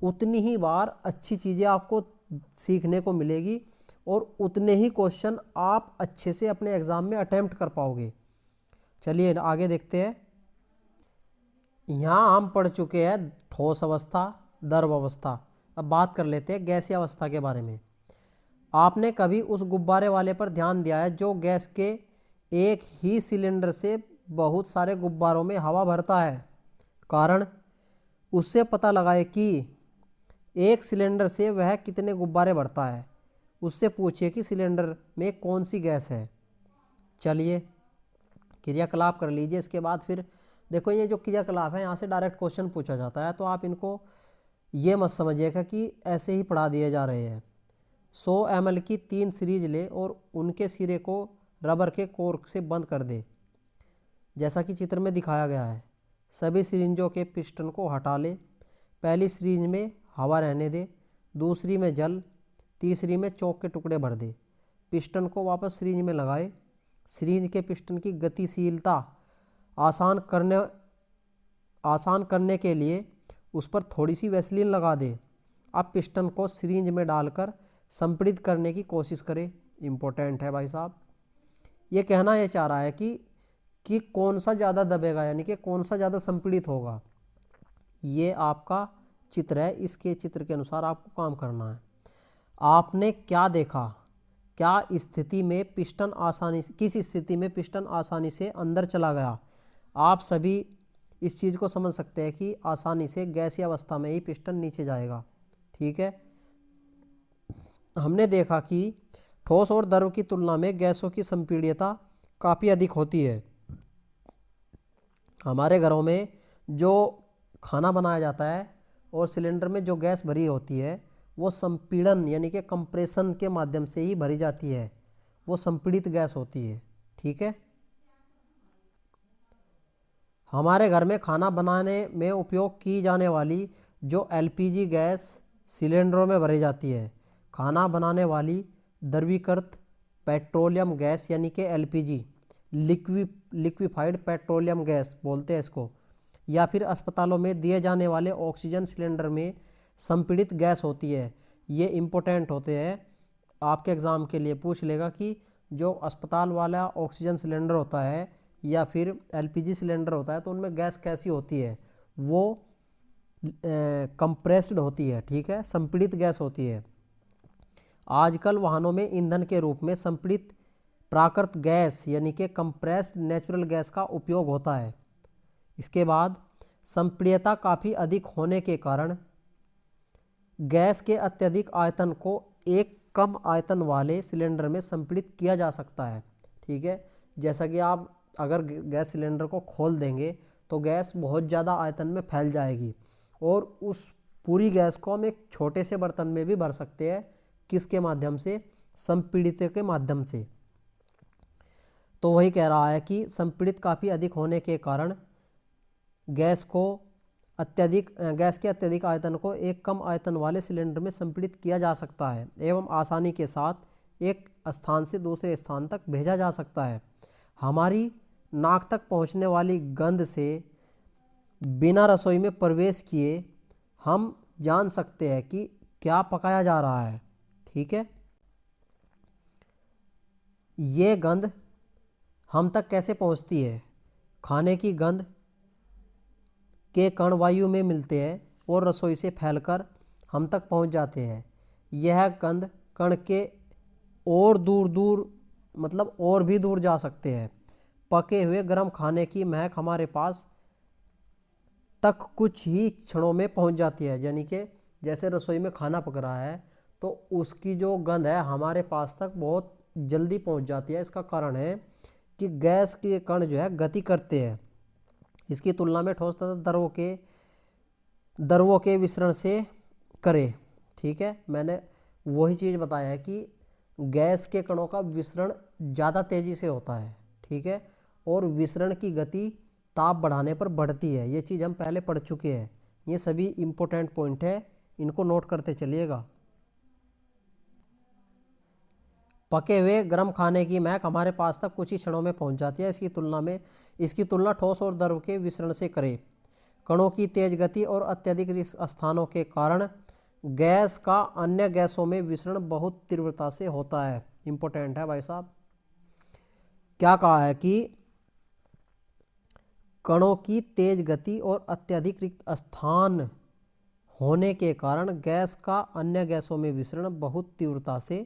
Speaker 1: उतनी ही बार अच्छी चीज़ें आपको सीखने को मिलेगी और उतने ही क्वेश्चन आप अच्छे से अपने एग्ज़ाम में अटेम्प्ट कर पाओगे। चलिए आगे देखते हैं। यहाँ हम पढ़ चुके हैं ठोस अवस्था, द्रव अवस्था। अब बात कर लेते हैं गैसीय अवस्था के बारे में। आपने कभी उस गुब्बारे वाले पर ध्यान दिया है जो गैस के एक ही सिलेंडर से बहुत सारे गुब्बारों में हवा भरता है? कारण उससे पता लगाए कि एक सिलेंडर से वह कितने गुब्बारे भरता है। उससे पूछिए कि सिलेंडर में कौन सी गैस है। चलिए क्रियाकलाप कर लीजिए। इसके बाद फिर देखो, ये जो क्रियाकलाप है यहाँ से डायरेक्ट क्वेश्चन पूछा जाता है, तो आप इनको ये मत समझिएगा कि ऐसे ही पढ़ा दिए जा रहे हैं। 100 ml की 3 सीरीज ले और उनके सिरे को रबर के कोर्क से बंद कर दे, जैसा कि चित्र में दिखाया गया है। सभी सिरिंजों के पिस्टन को हटा ले। पहली सीरीज में हवा रहने दे, दूसरी में जल, तीसरी में चौक के टुकड़े भर दे। पिस्टन को वापस सीरीज में लगाए। सीरीज के पिस्टन की गतिशीलता आसान करने के लिए उस पर थोड़ी सी वैसलीन लगा दे। अब पिस्टन को सीरीज में डालकर संपीड़ित करने की कोशिश करें। इम्पोर्टेंट है भाई साहब। ये कहना ये चाह रहा है कि कौन सा ज़्यादा दबेगा, यानी कि कौन सा ज़्यादा संपीड़ित होगा। ये आपका चित्र है, इसके चित्र के अनुसार आपको काम करना है। आपने क्या देखा? किस स्थिति में पिस्टन आसानी से अंदर चला गया? आप सभी इस चीज़ को समझ सकते हैं कि आसानी से गैसीय अवस्था में ही पिस्टन नीचे जाएगा, ठीक है। हमने देखा कि ठोस और द्रव की तुलना में गैसों की संपीड्यता काफ़ी अधिक होती है। हमारे घरों में जो खाना बनाया जाता है और सिलेंडर में जो गैस भरी होती है वो संपीड़न यानी कि कंप्रेशन के माध्यम से ही भरी जाती है। वो संपीड़ित गैस होती है, ठीक है। हमारे घर में खाना बनाने में उपयोग की जाने वाली जो एलपीजी गैस सिलेंडरों में भरी जाती है, खाना बनाने वाली द्रवीकृत पेट्रोलियम गैस यानी कि एलपीजी, लिक्विफाइड पेट्रोलियम गैस बोलते हैं इसको, या फिर अस्पतालों में दिए जाने वाले ऑक्सीजन सिलेंडर में संपीड़ित गैस होती है। ये इम्पोर्टेंट होते हैं, आपके एग्ज़ाम के लिए पूछ लेगा कि जो अस्पताल वाला ऑक्सीजन सिलेंडर होता है या फिर एलपीजी सिलेंडर होता है तो उनमें गैस कैसी होती है? वो कंप्रेस्ड होती है, ठीक है, संपीड़ित गैस होती है। आजकल वाहनों में ईंधन के रूप में संपीड़ित प्राकृत गैस यानी कि कंप्रेस्ड नेचुरल गैस का उपयोग होता है। इसके बाद संपीड्यता काफ़ी अधिक होने के कारण गैस के अत्यधिक आयतन को एक कम आयतन वाले सिलेंडर में संपीड़ित किया जा सकता है। ठीक है, जैसा कि आप अगर गैस सिलेंडर को खोल देंगे तो गैस बहुत ज़्यादा आयतन में फैल जाएगी और उस पूरी गैस को हम एक छोटे से बर्तन में भी भर सकते हैं। किसके माध्यम से? संपीड़ित के माध्यम से। तो वही कह रहा है कि संपीड़ित काफ़ी अधिक होने के कारण गैस के अत्यधिक आयतन को एक कम आयतन वाले सिलेंडर में संपीड़ित किया जा सकता है एवं आसानी के साथ एक स्थान से दूसरे स्थान तक भेजा जा सकता है। हमारी नाक तक पहुंचने वाली गंध से बिना रसोई में प्रवेश किए हम जान सकते हैं कि क्या पकाया जा रहा है। ठीक है, ये गंध हम तक कैसे पहुंचती है? खाने की गंध के कण वायु में मिलते हैं और रसोई से फैलकर हम तक पहुंच जाते हैं। यह गंध कण के और दूर दूर मतलब और भी दूर जा सकते हैं। पके हुए गर्म खाने की महक हमारे पास तक कुछ ही क्षणों में पहुंच जाती है। यानी कि जैसे रसोई में खाना पक रहा है तो उसकी जो गंध है हमारे पास तक बहुत जल्दी पहुंच जाती है। इसका कारण है कि गैस के कण जो है गति करते हैं। इसकी तुलना में ठोस तथा द्रवों के विसरण से करें। ठीक है, मैंने वही चीज़ बताया है कि गैस के कणों का विसरण ज़्यादा तेज़ी से होता है। ठीक है, और विसरण की गति ताप बढ़ाने पर बढ़ती है। ये चीज़ हम पहले पढ़ चुके हैं। ये सभी इम्पोर्टेंट पॉइंट है, इनको नोट करते चलिएगा। पके हुए गर्म खाने की महक हमारे पास तक कुछ ही क्षणों में पहुंच जाती है। इसकी तुलना ठोस और द्रव के विसरण से करें। कणों की तेज गति और अत्यधिक रिक्त स्थानों के कारण गैस का अन्य गैसों में विसरण बहुत तीव्रता से होता है। इंपॉर्टेंट है भाई साहब। क्या कहा है कि कणों की तेज गति और अत्यधिक रिक्त स्थान होने के कारण गैस का अन्य गैसों में विसरण बहुत तीव्रता से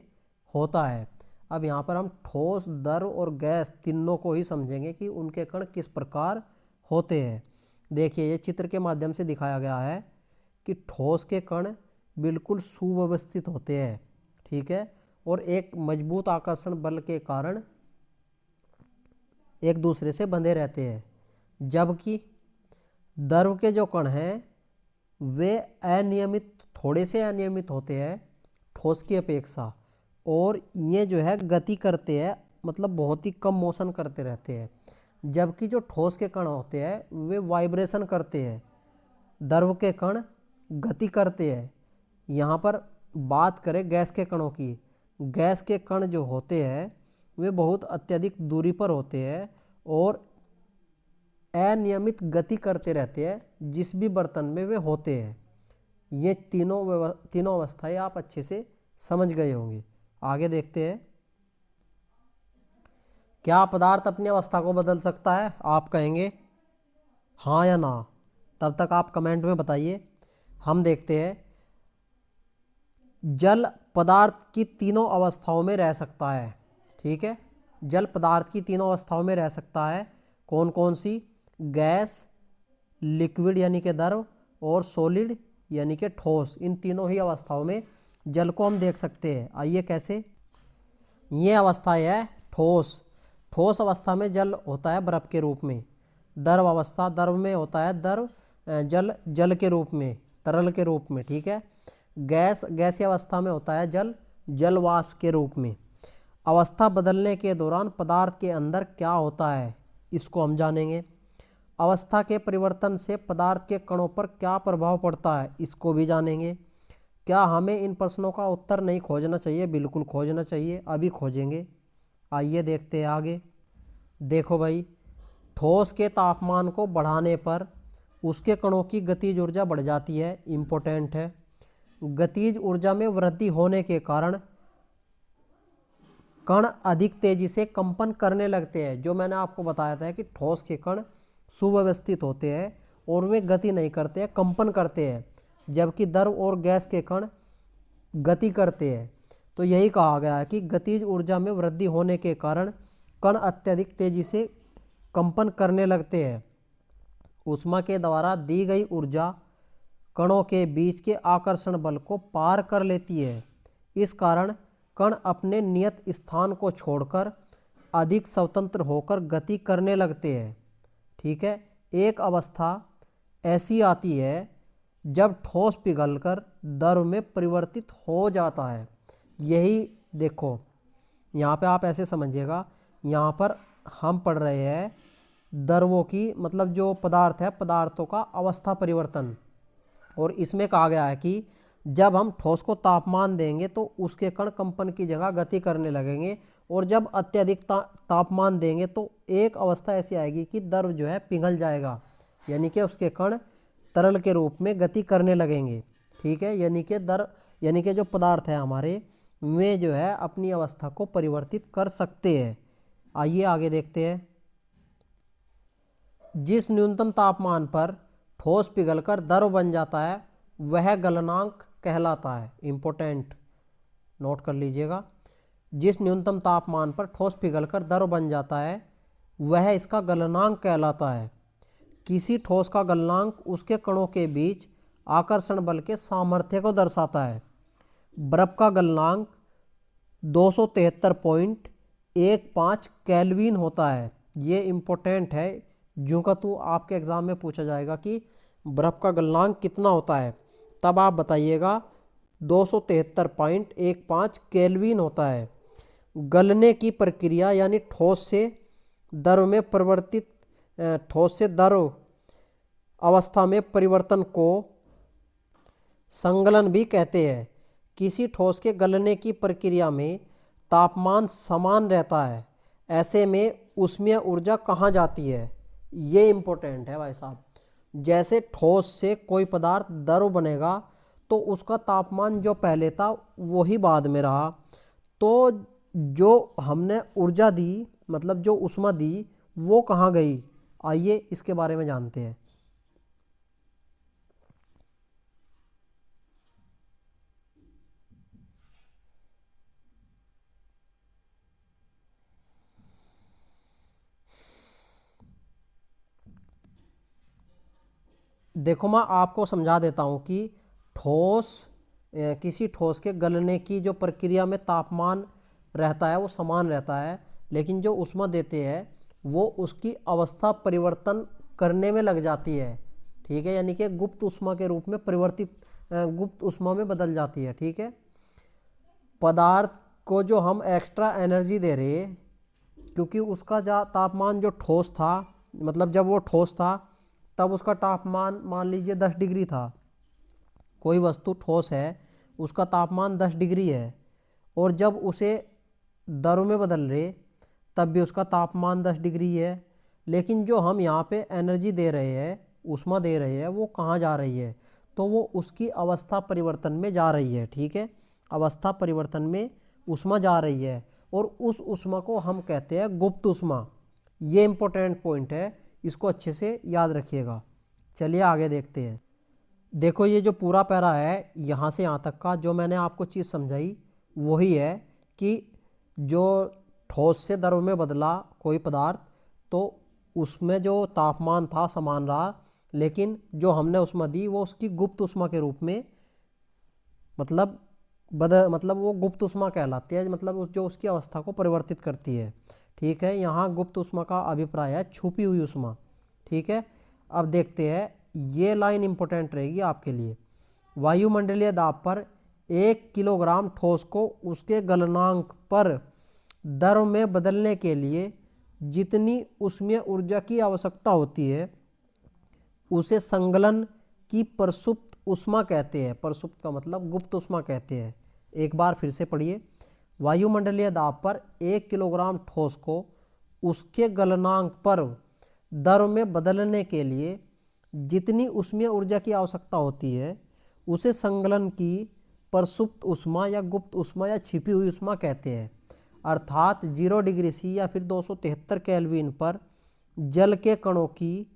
Speaker 1: होता है। अब यहाँ पर हम ठोस, द्रव और गैस तीनों को ही समझेंगे कि उनके कण किस प्रकार होते हैं। देखिए, ये चित्र के माध्यम से दिखाया गया है कि ठोस के कण बिल्कुल सुव्यवस्थित होते हैं। ठीक है, और एक मजबूत आकर्षण बल के कारण एक दूसरे से बंधे रहते हैं, जबकि द्रव के जो कण हैं वे थोड़े से अनियमित होते हैं ठोस की अपेक्षा, और ये जो है गति करते हैं, मतलब बहुत ही कम मोशन करते रहते हैं। जबकि जो ठोस के कण होते हैं वे वाइब्रेशन करते हैं, द्रव के कण गति करते हैं। यहाँ पर बात करें गैस के कणों की, गैस के कण जो होते हैं वे बहुत अत्यधिक दूरी पर होते हैं और अनियमित गति करते रहते हैं जिस भी बर्तन में वे होते हैं। ये तीनों अवस्थाएं आप अच्छे से समझ गए होंगे। आगे देखते हैं। क्या पदार्थ अपनी अवस्था को बदल सकता है? आप कहेंगे हाँ या ना, तब तक आप कमेंट में बताइए। हम देखते हैं। जल पदार्थ की तीनों अवस्थाओं में रह सकता है। ठीक है, जल पदार्थ की तीनों अवस्थाओं में रह सकता है। कौन कौन सी? गैस, लिक्विड यानी कि द्रव, और सॉलिड यानी कि ठोस। इन तीनों ही अवस्थाओं में जल को हम देख सकते हैं। आइए कैसे? ये अवस्था है ठोस। ठोस अवस्था में जल होता है बर्फ के रूप में। द्रव में होता है जल के रूप में, तरल के रूप में। ठीक है, गैसीय अवस्था में होता है जल वाष्प के रूप में। अवस्था बदलने के दौरान पदार्थ के अंदर क्या होता है, इसको हम जानेंगे। अवस्था के परिवर्तन से पदार्थ के कणों पर क्या प्रभाव पड़ता है, इसको भी जानेंगे। क्या हमें इन प्रश्नों का उत्तर नहीं खोजना चाहिए? बिल्कुल खोजना चाहिए, अभी खोजेंगे। आइए देखते हैं आगे। देखो भाई, ठोस के तापमान को बढ़ाने पर उसके कणों की गतिज ऊर्जा बढ़ जाती है। इम्पोर्टेंट है। गतिज ऊर्जा में वृद्धि होने के कारण कण अधिक तेजी से कंपन करने लगते हैं। जो मैंने आपको बताया था कि ठोस के कण सुव्यवस्थित होते हैं और वे गति नहीं करते हैं, कंपन करते हैं, जबकि द्रव और गैस के कण गति करते हैं। तो यही कहा गया है कि गतिज ऊर्जा में वृद्धि होने के कारण कण अत्यधिक तेजी से कंपन करने लगते हैं। ऊष्मा के द्वारा दी गई ऊर्जा कणों के बीच के आकर्षण बल को पार कर लेती है। इस कारण कण अपने नियत स्थान को छोड़कर अधिक स्वतंत्र होकर गति करने लगते हैं। ठीक है, एक अवस्था ऐसी आती है जब ठोस पिघलकर द्रव में परिवर्तित हो जाता है। यही देखो, यहाँ पे आप ऐसे समझिएगा, यहाँ पर हम पढ़ रहे हैं द्रवों की, मतलब जो पदार्थ है, पदार्थों का अवस्था परिवर्तन। और इसमें कहा गया है कि जब हम ठोस को तापमान देंगे तो उसके कण कंपन की जगह गति करने लगेंगे, और जब अत्यधिक तापमान देंगे तो एक अवस्था ऐसी आएगी कि द्रव जो है पिघल जाएगा, यानी कि उसके कण तरल के रूप में गति करने लगेंगे। ठीक है, यानी कि जो पदार्थ है हमारे, वे जो है अपनी अवस्था को परिवर्तित कर सकते हैं। आइए आगे देखते हैं। जिस न्यूनतम तापमान पर ठोस पिघलकर द्रव बन जाता है वह गलनांक कहलाता है। इंपॉर्टेंट, नोट कर लीजिएगा। जिस न्यूनतम तापमान पर ठोस पिघलकर द्रव बन जाता है वह इसका गलनांक कहलाता है। किसी ठोस का गलनांक उसके कणों के बीच आकर्षण बल के सामर्थ्य को दर्शाता है। बर्फ का गलनांक 273.15 केल्विन होता है। ये इम्पोर्टेंट है, जो का तू आपके एग्जाम में पूछा जाएगा कि बर्फ का गलनांक कितना होता है, तब आप बताइएगा 273.15 केल्विन होता है। गलने की प्रक्रिया यानी ठोस से द्रव अवस्था में परिवर्तन को संगलन भी कहते हैं। किसी ठोस के गलने की प्रक्रिया में तापमान समान रहता है, ऐसे में ऊष्मीय ऊर्जा कहाँ जाती है? ये इम्पोर्टेंट है भाई साहब। जैसे ठोस से कोई पदार्थ द्रव बनेगा तो उसका तापमान जो पहले था वही बाद में रहा, तो जो हमने ऊर्जा दी, मतलब जो ऊष्मा दी, वो कहाँ गई? आइए इसके बारे में जानते हैं। देखो, मैं आपको समझा देता हूँ कि किसी ठोस के गलने की जो प्रक्रिया में तापमान रहता है वो समान रहता है, लेकिन जो ऊष्मा देते हैं वो उसकी अवस्था परिवर्तन करने में लग जाती है। ठीक है, यानी कि गुप्त ऊष्मा के रूप में गुप्त ऊष्मा में बदल जाती है। ठीक है, पदार्थ को जो हम एक्स्ट्रा एनर्जी दे रहे हैं, क्योंकि उसका तापमान जो ठोस था, मतलब जब वो ठोस था तब उसका तापमान मान लीजिए 10 डिग्री था। कोई वस्तु ठोस है, उसका तापमान 10 डिग्री है, और जब उसे द्रव में बदल रहे तब भी उसका तापमान 10 डिग्री है। लेकिन जो हम यहाँ पे एनर्जी दे रहे हैं, ऊष्मा दे रहे हैं, वो कहाँ जा रही है? तो वो उसकी अवस्था परिवर्तन में जा रही है। ठीक है, अवस्था परिवर्तन में ऊष्मा जा रही है, और उस ऊष्मा को हम कहते हैं गुप्त ऊष्मा। ये इंपॉर्टेंट पॉइंट है, इसको अच्छे से याद रखिएगा। चलिए आगे देखते हैं। देखो, ये जो पूरा पैरा है यहाँ से यहाँ तक का जो मैंने आपको चीज़ समझाई वही है कि जो ठोस से द्रव में बदला कोई पदार्थ, तो उसमें जो तापमान था समान रहा, लेकिन जो हमने ऊष्मा दी वो उसकी गुप्त ऊष्मा के रूप में, मतलब वो गुप्त ऊष्मा कहलाती है, मतलब जो उसकी अवस्था को परिवर्तित करती है। ठीक है, यहाँ गुप्त ऊष्मा का अभिप्राय है छुपी हुई ऊष्मा। ठीक है, अब देखते हैं, ये लाइन इंपॉर्टेंट रहेगी आपके लिए। वायुमंडलीय दाब पर 1 किलोग्राम ठोस को उसके गलनांक पर द्रव में बदलने के लिए जितनी ऊष्मीय ऊर्जा की आवश्यकता होती है उसे संगलन की प्रसुप्त ऊष्मा कहते हैं। प्रसुप्त का मतलब गुप्त ऊष्मा कहते हैं। एक बार फिर से पढ़िए। वायुमंडलीय दाब पर 1 किलोग्राम ठोस को उसके गलनांक पर द्रव में बदलने के लिए जितनी ऊष्मीय ऊर्जा की आवश्यकता होती है उसे संगलन की प्रसुप्त ऊष्मा या गुप्त ऊष्मा या छिपी हुई ऊष्मा कहते हैं। अर्थात 0 डिग्री सी या फिर 273 केल्विन पर जल के कणों की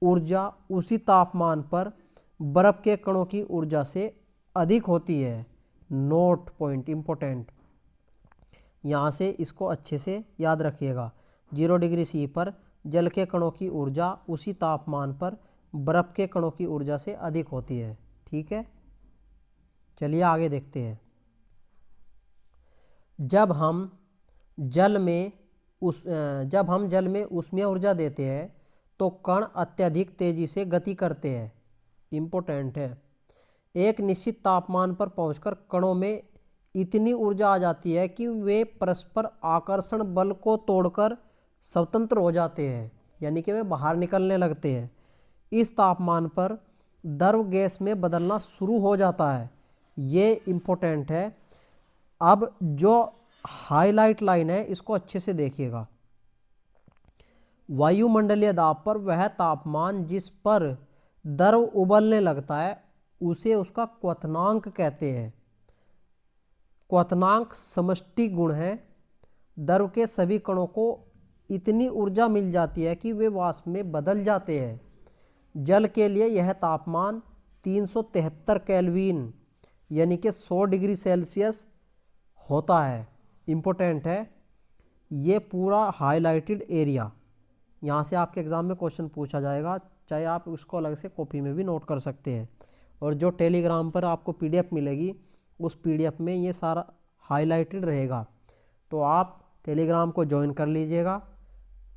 Speaker 1: ऊर्जा उसी तापमान पर बर्फ के कणों की ऊर्जा से अधिक होती है। Note point important. यहाँ से इसको अच्छे से याद रखिएगा। 0 डिग्री सी पर जल के कणों की ऊर्जा उसी तापमान पर बर्फ के कणों की ऊर्जा से अधिक होती है। ठीक है, चलिए आगे देखते हैं। जब हम जल में ऊष्मीय ऊर्जा देते हैं तो कण अत्यधिक तेजी से गति करते हैं। इम्पोर्टेंट है। एक निश्चित तापमान पर पहुंचकर कणों में इतनी ऊर्जा आ जाती है कि वे परस्पर आकर्षण बल को तोड़कर स्वतंत्र हो जाते हैं, यानी कि वे बाहर निकलने लगते हैं। इस तापमान पर द्रव गैस में बदलना शुरू हो जाता है। ये इम्पोर्टेंट है। अब जो हाईलाइट लाइन है इसको अच्छे से देखिएगा। वायुमंडलीय दाब पर वह तापमान जिस पर द्रव उबलने लगता है उसे उसका क्वथनांक कहते हैं। क्वथनांक समष्टि गुण है। द्रव के सभी कणों को इतनी ऊर्जा मिल जाती है कि वे वाष्प में बदल जाते हैं। जल के लिए यह तापमान 373 केल्विन यानी कि 100 डिग्री सेल्सियस होता है। इम्पोर्टेंट है ये पूरा हाईलाइटेड एरिया। यहाँ से आपके एग्ज़ाम में क्वेश्चन पूछा जाएगा, चाहे आप उसको अलग से कॉपी में भी नोट कर सकते हैं। और जो टेलीग्राम पर आपको पीडीएफ मिलेगी उस पीडीएफ में ये सारा हाईलाइटेड रहेगा, तो आप टेलीग्राम को ज्वाइन कर लीजिएगा।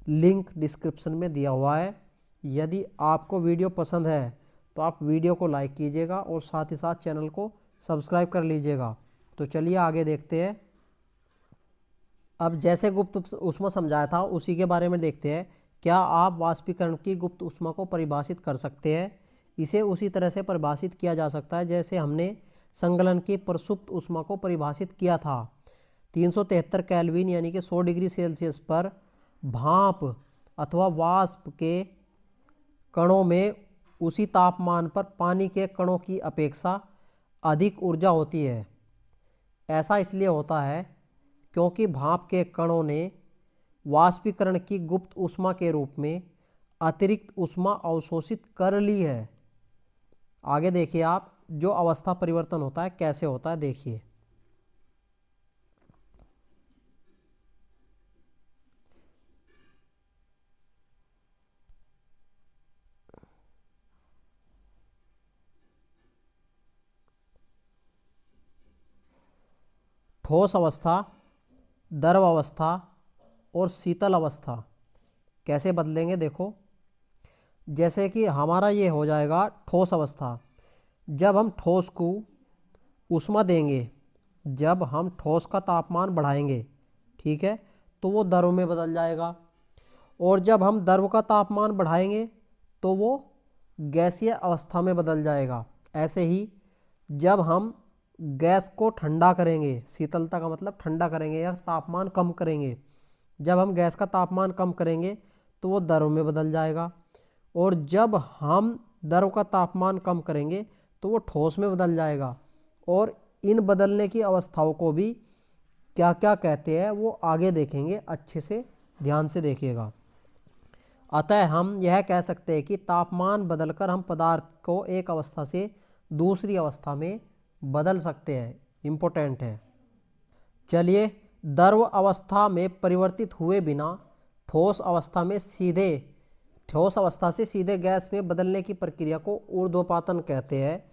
Speaker 1: लिंक डिस्क्रिप्शन में दिया हुआ है। यदि आपको वीडियो पसंद है तो आप वीडियो को लाइक कीजिएगा और साथ ही साथ चैनल को सब्सक्राइब कर लीजिएगा। तो चलिए आगे देखते हैं। अब जैसे गुप्त ऊष्मा समझाया था उसी के बारे में देखते हैं। क्या आप वाष्पीकरण की गुप्त ऊष्मा को परिभाषित कर सकते हैं? इसे उसी तरह से परिभाषित किया जा सकता है जैसे हमने संगलन की प्रसुप्त ऊष्मा को परिभाषित किया था। 373 केल्विन यानी कि 100 डिग्री सेल्सियस पर भाप अथवा वाष्प के कणों में उसी तापमान पर पानी के कणों की अपेक्षा अधिक ऊर्जा होती है। ऐसा इसलिए होता है क्योंकि भाप के कणों ने वाष्पीकरण की गुप्त ऊष्मा के रूप में अतिरिक्त ऊष्मा अवशोषित कर ली है। आगे देखिए आप, जो अवस्था परिवर्तन होता है कैसे होता है देखिए। ठोस अवस्था, द्रव अवस्था और शीतल अवस्था कैसे बदलेंगे देखो। जैसे कि हमारा ये हो जाएगा ठोस अवस्था। जब हम ठोस को ऊष्मा देंगे, जब हम ठोस का तापमान बढ़ाएंगे, ठीक है, तो वो द्रव में बदल जाएगा। और जब हम द्रव का तापमान बढ़ाएंगे तो वो गैसीय अवस्था में बदल जाएगा। ऐसे ही जब हम गैस को ठंडा करेंगे, शीतलता का मतलब ठंडा करेंगे या तापमान कम करेंगे, जब हम गैस का तापमान कम करेंगे तो वो द्रव में बदल जाएगा। और जब हम द्रव का तापमान कम करेंगे तो वो ठोस में बदल जाएगा। और इन बदलने की अवस्थाओं को भी क्या क्या कहते हैं वो आगे देखेंगे, अच्छे से ध्यान से देखिएगा। अतः हम यह कह सकते हैं कि तापमान बदलकर हम पदार्थ को एक अवस्था से दूसरी अवस्था में बदल सकते हैं। इम्पोर्टेंट है। चलिए, द्रव अवस्था में परिवर्तित हुए बिना ठोस अवस्था से सीधे गैस में बदलने की प्रक्रिया को ऊर्ध्वपातन कहते हैं।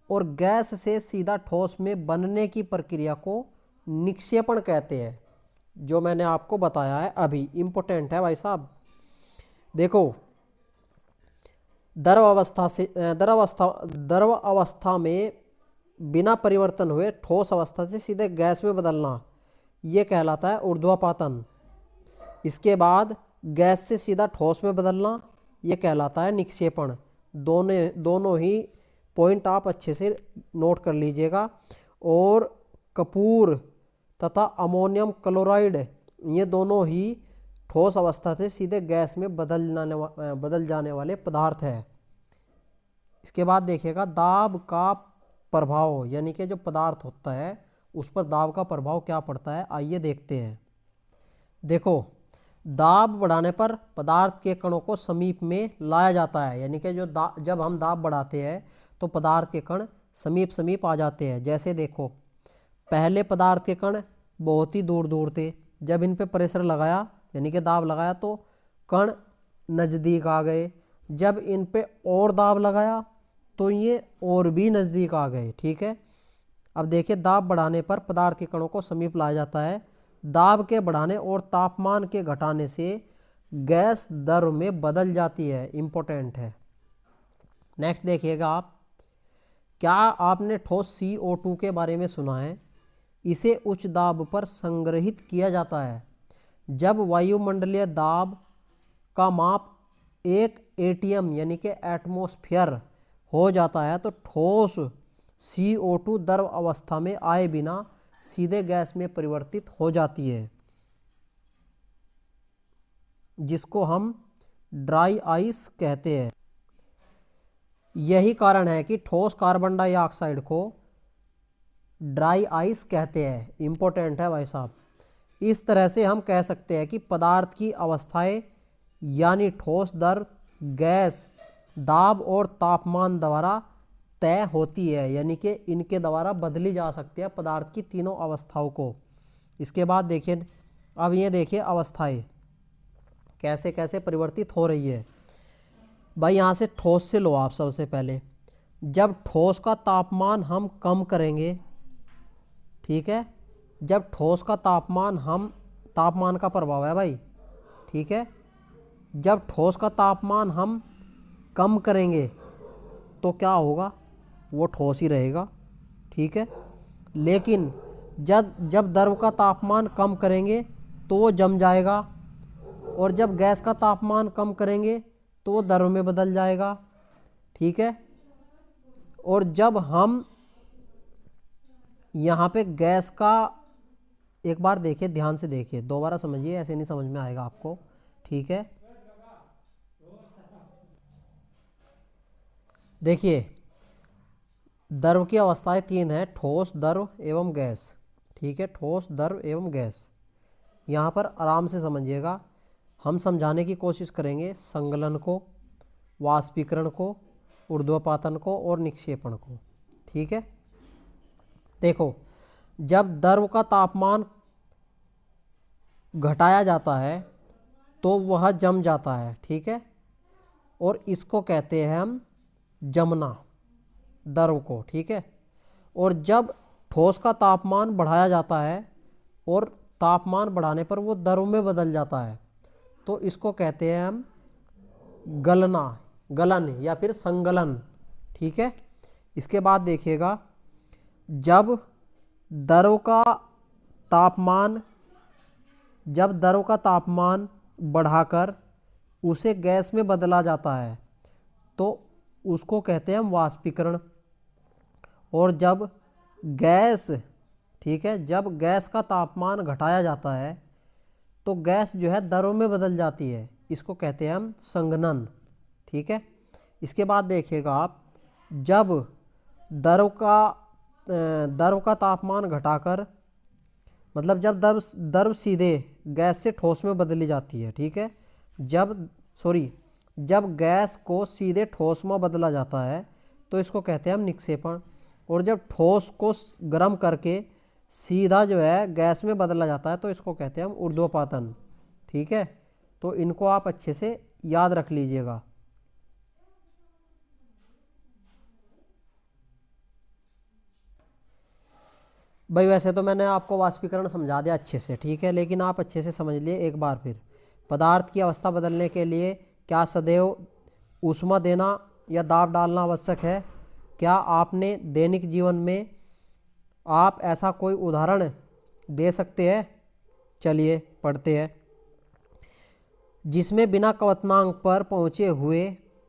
Speaker 1: और गैस से सीधा ठोस में बनने की प्रक्रिया को निक्षेपण कहते हैं, जो मैंने आपको बताया है अभी। इम्पोर्टेंट है भाई साहब। देखो, द्रव अवस्था में बिना परिवर्तन हुए ठोस अवस्था से सीधे गैस में बदलना, ये कहलाता है ऊर्ध्वपातन। इसके बाद गैस से सीधा ठोस में बदलना, ये कहलाता है निक्षेपण। दोनों ही पॉइंट आप अच्छे से नोट कर लीजिएगा। और कपूर तथा अमोनियम क्लोराइड, ये दोनों ही ठोस अवस्था से सीधे गैस में बदल जाने वाले पदार्थ है। इसके बाद देखिएगा दाब का प्रभाव, यानी कि जो पदार्थ होता है उस पर दाब का प्रभाव क्या पड़ता है, आइए देखते हैं। देखो, दाब बढ़ाने पर पदार्थ के कणों को समीप में लाया जाता है, यानी कि जब हम दाब बढ़ाते हैं तो पदार्थ के कण समीप आ जाते हैं। जैसे देखो, पहले पदार्थ के कण बहुत ही दूर दूर थे। जब इन पे प्रेशर लगाया यानी कि दाब लगाया तो कण नज़दीक आ गए। जब इन पे और दाब लगाया तो ये और भी नज़दीक आ गए। ठीक है, अब देखिए दाब बढ़ाने पर पदार्थ के कणों को समीप लाया जाता है। दाब के बढ़ाने और तापमान के घटाने से गैस द्रव में बदल जाती है। इंपॉर्टेंट है। नेक्स्ट देखिएगा आप, क्या आपने ठोस CO2 के बारे में सुना है? इसे उच्च दाब पर संग्रहित किया जाता है। जब वायुमंडलीय दाब का माप 1 ATM यानी कि एटमॉस्फेयर हो जाता है तो ठोस CO2 द्रव अवस्था में आए बिना सीधे गैस में परिवर्तित हो जाती है, जिसको हम ड्राई आइस कहते हैं। यही कारण है कि ठोस कार्बन डाइऑक्साइड को ड्राई आइस कहते हैं। इंपॉर्टेंट है भाई साहब। इस तरह से हम कह सकते हैं कि पदार्थ की अवस्थाएं यानी ठोस, द्रव, गैस दाब और तापमान द्वारा तय होती है, यानी कि इनके द्वारा बदली जा सकती है पदार्थ की तीनों अवस्थाओं को। इसके बाद देखिए, अब ये देखिए अवस्थाएं कैसे कैसे परिवर्तित हो रही है। भाई यहाँ से ठोस से लो आप सबसे पहले। जब ठोस का तापमान हम कम करेंगे, ठीक है, जब ठोस का तापमान का प्रभाव है भाई, ठीक है, जब ठोस का तापमान हम कम करेंगे तो क्या होगा? वो ठोस ही रहेगा। ठीक है, लेकिन जब द्रव का तापमान कम करेंगे तो वो जम जाएगा, और जब गैस का तापमान कम करेंगे तो वो द्रव में बदल जाएगा। ठीक है, और जब हम यहाँ पे गैस का, एक बार देखिए, ध्यान से देखिए, दोबारा समझिए, ऐसे नहीं समझ में आएगा आपको। ठीक है, देखिए द्रव की अवस्थाएं 3 है, ठोस, द्रव एवं गैस। ठीक है, ठोस, द्रव एवं गैस। यहाँ पर आराम से समझिएगा, हम समझाने की कोशिश करेंगे संगलन को, वाष्पीकरण को, ऊर्ध्वपातन को और निक्षेपण को। ठीक है, देखो जब द्रव का तापमान घटाया जाता है तो वह जम जाता है। ठीक है, और इसको कहते हैं हम जमना, द्रव को। ठीक है, और जब ठोस का तापमान बढ़ाया जाता है और तापमान बढ़ाने पर वो द्रव में बदल जाता है तो इसको कहते हैं हम गलन या फिर संगलन। ठीक है, इसके बाद देखिएगा, जब द्रव का तापमान बढ़ाकर उसे गैस में बदला जाता है तो उसको कहते हैं हम वाष्पीकरण। और जब गैस, ठीक है, जब गैस का तापमान घटाया जाता है तो गैस जो है द्रव में बदल जाती है, इसको कहते हैं हम संघनन। ठीक है, इसके बाद देखिएगा आप, जब द्रव का तापमान घटाकर, मतलब जब द्रव सीधे गैस से ठोस में बदली जाती है। ठीक है, जब गैस को सीधे ठोस में बदला जाता है तो इसको कहते हैं हम निक्षेपण। और जब ठोस को गर्म करके सीधा जो है गैस में बदला जाता है तो इसको कहते हैं हम ऊर्ध्वपातन। ठीक है, तो इनको आप अच्छे से याद रख लीजिएगा। भाई वैसे तो मैंने आपको वाष्पीकरण समझा दिया अच्छे से, ठीक है, लेकिन आप अच्छे से समझ लिए एक बार फिर। पदार्थ की अवस्था बदलने के लिए क्या सदैव ऊष्मा देना या दाब डालना आवश्यक है? क्या आपने दैनिक जीवन में आप ऐसा कोई उदाहरण दे सकते हैं? चलिए पढ़ते हैं। जिसमें बिना क्वथनांक पर पहुँचे हुए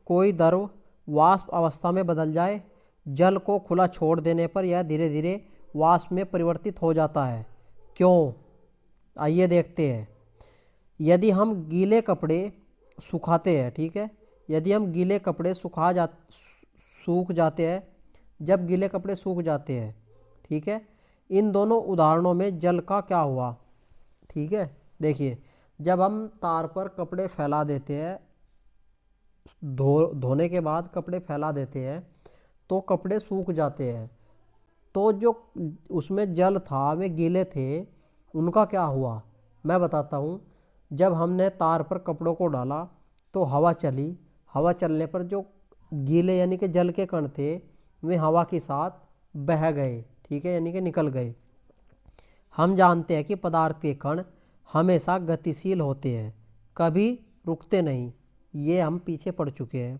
Speaker 1: कोई द्रव वाष्प अवस्था में बदल जाए। जल को खुला छोड़ देने पर यह धीरे धीरे वाष्प में परिवर्तित हो जाता है। क्यों? आइए देखते हैं। यदि हम गीले कपड़े सुखाते हैं, ठीक है, यदि हम गीले कपड़े सूख जाते हैं, जब गीले कपड़े सूख जाते हैं, ठीक है, इन दोनों उदाहरणों में जल का क्या हुआ? ठीक है, देखिए जब हम तार पर कपड़े फैला देते हैं, धोने के बाद कपड़े फैला देते हैं तो कपड़े सूख जाते हैं, तो जो उसमें जल था वे गीले थे, उनका क्या हुआ मैं बताता हूँ। जब हमने तार पर कपड़ों को डाला तो हवा चली, हवा चलने पर जो गीले यानी कि जल के कण थे वे हवा के साथ बह गए, ठीक है, यानी कि निकल गए। हम जानते हैं कि पदार्थ के कण हमेशा गतिशील होते हैं, कभी रुकते नहीं, ये हम पीछे पढ़ चुके हैं।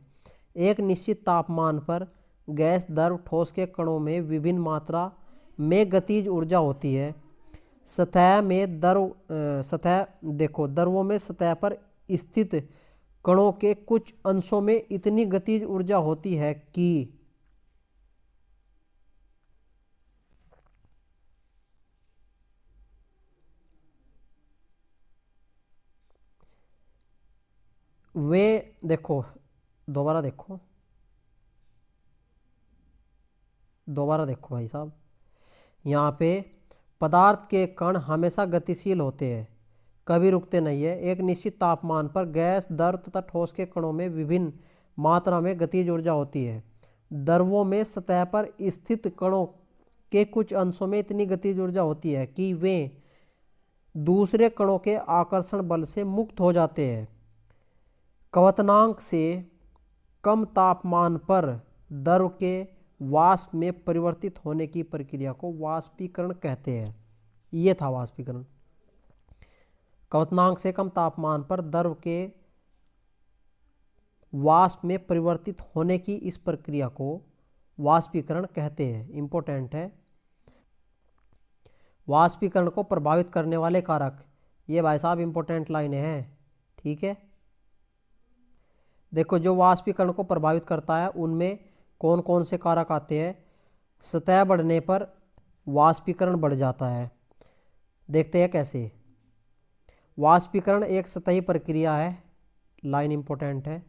Speaker 1: एक निश्चित तापमान पर गैस द्रव ठोस के कणों में विभिन्न मात्रा में गतिज ऊर्जा होती है। सतह में सतह देखो द्रवों में सतह पर स्थित कणों के कुछ अंशों में इतनी गतिज ऊर्जा होती है कि वे देखो दोबारा देखो दोबारा देखो भाई साहब, यहाँ पे पदार्थ के कण हमेशा गतिशील होते हैं, कभी रुकते नहीं है। एक निश्चित तापमान पर गैस द्रव तथा ठोस के कणों में विभिन्न मात्रा में गतिज ऊर्जा होती है। द्रवों में सतह पर स्थित कणों के कुछ अंशों में इतनी गतिज ऊर्जा होती है कि वे दूसरे कणों के आकर्षण बल से मुक्त हो जाते हैं। क्वथनांक से कम तापमान पर द्रव के वाष्प में परिवर्तित होने की प्रक्रिया को वाष्पीकरण कहते हैं। ये था वाष्पीकरण। क्वथनांक से कम तापमान पर द्रव के वाष्प में परिवर्तित होने की इस प्रक्रिया को वाष्पीकरण कहते हैं। इंपॉर्टेंट है। वाष्पीकरण को प्रभावित करने वाले कारक, ये भाई साहब इंपॉर्टेंट लाइनें हैं, ठीक है। देखो जो वाष्पीकरण को प्रभावित करता है उनमें कौन कौन से कारक आते हैं। सतह बढ़ने पर वाष्पीकरण बढ़ जाता है। देखते हैं कैसे। वाष्पीकरण एक सतही प्रक्रिया है, लाइन इंपॉर्टेंट है।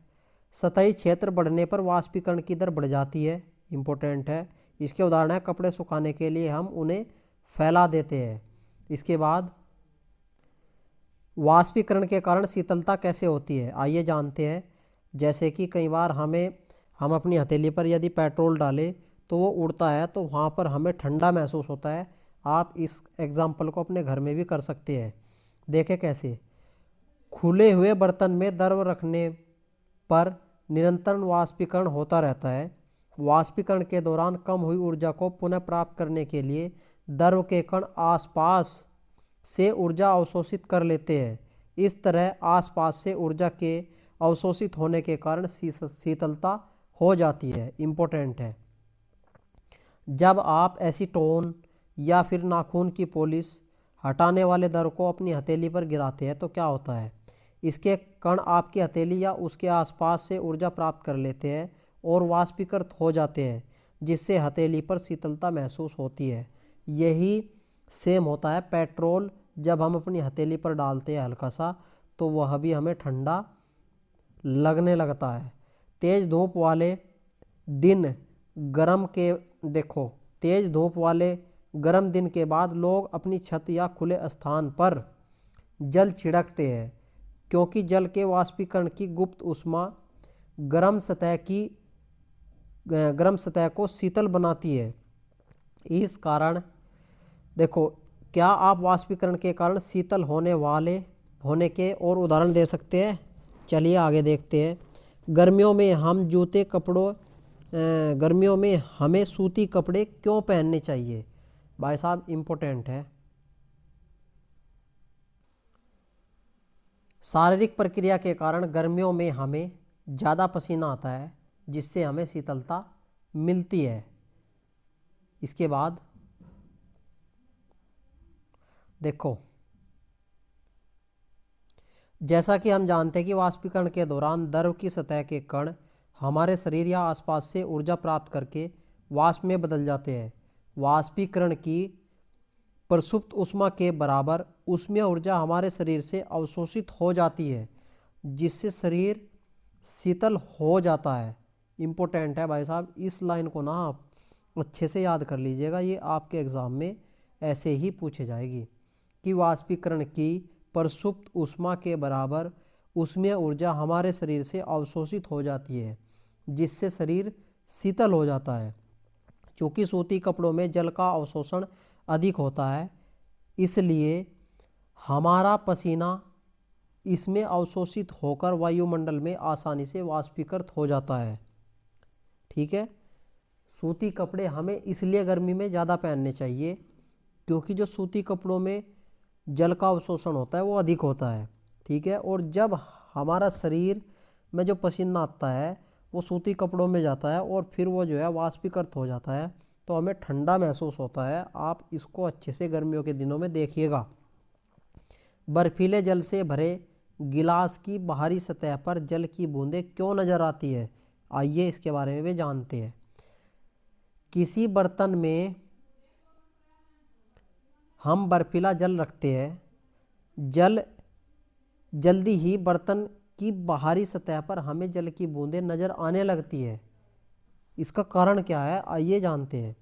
Speaker 1: सतही क्षेत्र बढ़ने पर वाष्पीकरण की दर बढ़ जाती है, इंपॉर्टेंट है। इसके उदाहरण है कपड़े सुखाने के लिए हम उन्हें फैला देते हैं। इसके बाद वाष्पीकरण के कारण शीतलता कैसे होती है, आइए जानते हैं। जैसे कि कई बार हम अपनी हथेली पर यदि पेट्रोल डालें तो वो उड़ता है, तो वहाँ पर हमें ठंडा महसूस होता है। आप इस एग्जाम्पल को अपने घर में भी कर सकते हैं। देखें कैसे। खुले हुए बर्तन में द्रव रखने पर निरंतर वाष्पीकरण होता रहता है। वाष्पीकरण के दौरान कम हुई ऊर्जा को पुनः प्राप्त करने के लिए द्रव के कण आसपास से ऊर्जा अवशोषित कर लेते हैं। इस तरह आसपास से ऊर्जा के अवशोषित होने के कारण शीतलता हो जाती है। इंपॉर्टेंट है। जब आप एसीटोन या फिर नाखून की पॉलिश हटाने वाले द्रव को अपनी हथेली पर गिराते हैं तो क्या होता है, इसके कण आपकी हथेली या उसके आसपास से ऊर्जा प्राप्त कर लेते हैं और वाष्पीकृत हो जाते हैं, जिससे हथेली पर शीतलता महसूस होती है। यही सेम होता है पेट्रोल, जब हम अपनी हथेली पर डालते हैं हल्का सा तो वह भी हमें ठंडा लगने लगता है। तेज धूप वाले दिन गर्म के देखो तेज धूप वाले गर्म दिन के बाद लोग अपनी छत या खुले स्थान पर जल छिड़कते हैं, क्योंकि जल के वाष्पीकरण की गुप्त ऊष्मा गर्म सतह को शीतल बनाती है। इस कारण देखो, क्या आप वाष्पीकरण के कारण शीतल होने के और उदाहरण दे सकते हैं। चलिए आगे देखते हैं। गर्मियों में हमें सूती कपड़े क्यों पहनने चाहिए, भाई साहब इंपॉर्टेंट है। शारीरिक प्रक्रिया के कारण गर्मियों में हमें ज़्यादा पसीना आता है, जिससे हमें शीतलता मिलती है। इसके बाद देखो, जैसा कि हम जानते हैं कि वाष्पीकरण के दौरान द्रव की सतह के कण हमारे शरीर या आसपास से ऊर्जा प्राप्त करके वाष्प में बदल जाते हैं। वाष्पीकरण की प्रसुप्त ऊष्मा के बराबर ऊष्मीय ऊर्जा हमारे शरीर से अवशोषित हो जाती है, जिससे शरीर शीतल हो जाता है। इम्पोर्टेंट है भाई साहब, इस लाइन को ना आप अच्छे से याद कर लीजिएगा, ये आपके एग्ज़ाम में ऐसे ही पूछे जाएगी कि वाष्पीकरण की प्रसुप्त ऊष्मा के बराबर ऊष्मीय ऊर्जा हमारे शरीर से अवशोषित हो जाती है, जिससे शरीर शीतल हो जाता है। चूँकि सूती कपड़ों में जल का अवशोषण अधिक होता है, इसलिए हमारा पसीना इसमें अवशोषित होकर वायुमंडल में आसानी से वाष्पीकृत हो जाता है। ठीक है, सूती कपड़े हमें इसलिए गर्मी में ज़्यादा पहनने चाहिए क्योंकि जो सूती कपड़ों में जल का अवशोषण होता है वो अधिक होता है। ठीक है, और जब हमारा शरीर में जो पसीना आता है वो सूती कपड़ों में जाता है और फिर वो जो है वाष्पीकृत हो जाता है, तो हमें ठंडा महसूस होता है। आप इसको अच्छे से गर्मियों के दिनों में देखिएगा। बर्फीले जल से भरे गिलास की बाहरी सतह पर जल की बूंदें क्यों नजर आती है, आइए इसके बारे में भी जानते हैं। किसी बर्तन में हम बर्फीला जल रखते हैं, जल जल्दी ही बर्तन की बाहरी सतह पर हमें जल की बूंदें नजर आने लगती है। इसका कारण क्या है, आइए जानते हैं।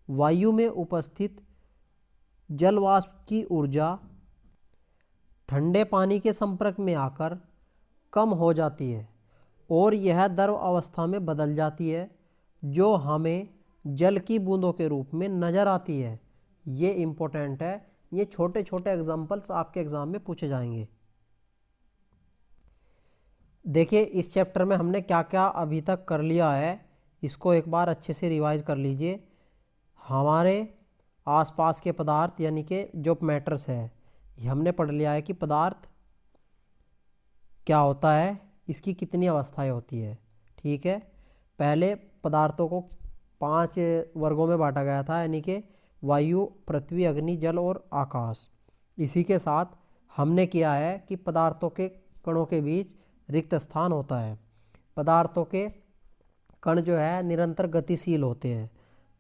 Speaker 1: वायु में उपस्थित जल वाष्प की ऊर्जा ठंडे पानी के संपर्क में आकर कम हो जाती है और यह द्रव अवस्था में बदल जाती है, जो हमें जल की बूंदों के रूप में नजर आती है। ये इंपॉर्टेंट है, ये छोटे छोटे एग्जाम्पल्स आपके एग्जाम में पूछे जाएंगे। देखिए इस चैप्टर में हमने क्या क्या अभी तक कर लिया है, इसको एक बार अच्छे से रिवाइज कर लीजिए। हमारे आसपास के पदार्थ यानी कि जो मैटर्स है, ये हमने पढ़ लिया है कि पदार्थ क्या होता है, इसकी कितनी अवस्थाएं होती है। ठीक है, पहले पदार्थों को 5 वर्गों में बांटा गया था, यानी कि वायु, पृथ्वी, अग्नि, जल और आकाश। इसी के साथ हमने किया है कि पदार्थों के कणों के बीच रिक्त स्थान होता है। पदार्थों के कण जो है निरंतर गतिशील होते हैं।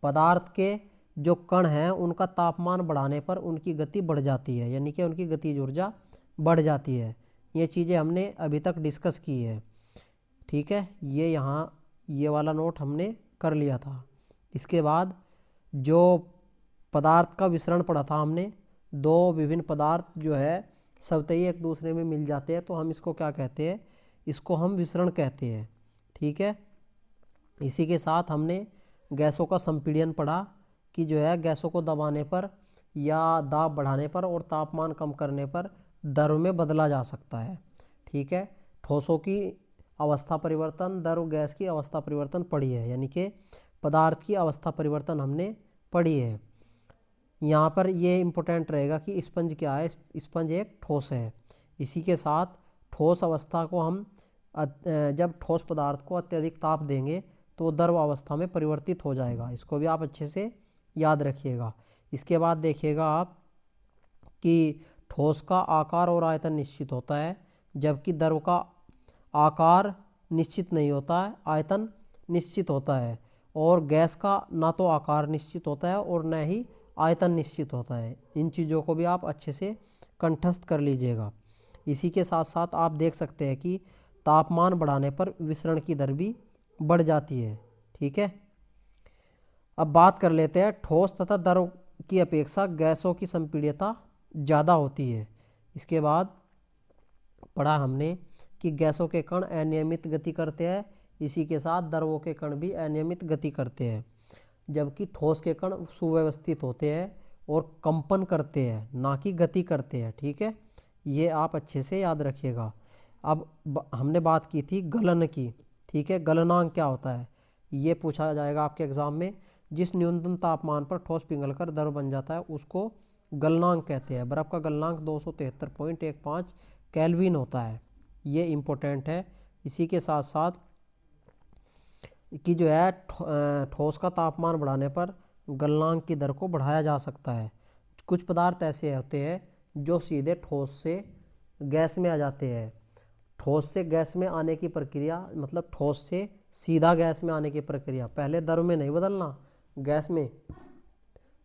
Speaker 1: पदार्थ के जो कण हैं उनका तापमान बढ़ाने पर उनकी गति बढ़ जाती है, यानी कि उनकी गतिज ऊर्जा बढ़ जाती है। ये चीज़ें हमने अभी तक डिस्कस की है। ठीक है, ये यहाँ ये वाला नोट हमने कर लिया था। इसके बाद जो पदार्थ का विसरण पढ़ा था हमने, दो विभिन्न पदार्थ जो है स्वतः एक दूसरे में मिल जाते हैं तो हम इसको क्या कहते हैं, इसको हम विसरण कहते हैं। ठीक है, इसी के साथ हमने गैसों का संपीड़न पढ़ा कि जो है गैसों को दबाने पर या दाब बढ़ाने पर और तापमान कम करने पर द्रव में बदला जा सकता है। ठीक है, ठोसों की अवस्था परिवर्तन, द्रव गैस की अवस्था परिवर्तन पढ़ी है, यानी कि पदार्थ की अवस्था परिवर्तन हमने पढ़ी है। यहाँ पर ये इम्पोर्टेंट रहेगा कि स्पंज क्या है, स्पंज एक ठोस है। इसी के साथ ठोस अवस्था को हम जब ठोस पदार्थ को अत्यधिक ताप देंगे तो द्रव अवस्था में परिवर्तित हो जाएगा। इसको भी आप अच्छे से याद रखिएगा। इसके बाद देखिएगा आप कि ठोस का आकार और आयतन निश्चित होता है, जबकि द्रव का आकार निश्चित नहीं होता है, आयतन निश्चित होता है। और गैस का ना तो आकार निश्चित होता है और न ही आयतन निश्चित होता है। इन चीज़ों को भी आप अच्छे से कंठस्थ कर लीजिएगा। इसी के साथ साथ आप देख सकते हैं कि तापमान बढ़ाने पर विसरण की दर भी बढ़ जाती है। ठीक है, अब बात कर लेते हैं ठोस तथा द्रव की अपेक्षा गैसों की संपीड्यता ज़्यादा होती है। इसके बाद पढ़ा हमने कि गैसों के कण अनियमित गति करते हैं, इसी के साथ द्रवों के कण भी अनियमित गति करते हैं, जबकि ठोस के कण सुव्यवस्थित होते हैं और कंपन करते हैं, ना कि गति करते हैं। ठीक है, ये आप अच्छे से याद रखिएगा। अब हमने बात की थी गलन की। ठीक है, गलनांक क्या होता है, ये पूछा जाएगा आपके एग्जाम में। जिस न्यूनतम तापमान पर ठोस पिघलकर द्रव बन जाता है उसको गलनांक कहते हैं। बर्फ़ का गलनांक 273.15 केल्विन होता है, ये इम्पोर्टेंट है। इसी के साथ साथ कि जो है ठोस का तापमान बढ़ाने पर गलनांक की दर को बढ़ाया जा सकता है। कुछ पदार्थ ऐसे होते हैं जो सीधे ठोस से गैस में आ जाते हैं। ठोस से गैस में आने की प्रक्रिया, मतलब ठोस से सीधा गैस में आने की प्रक्रिया, पहले द्रव में नहीं बदलना, गैस में,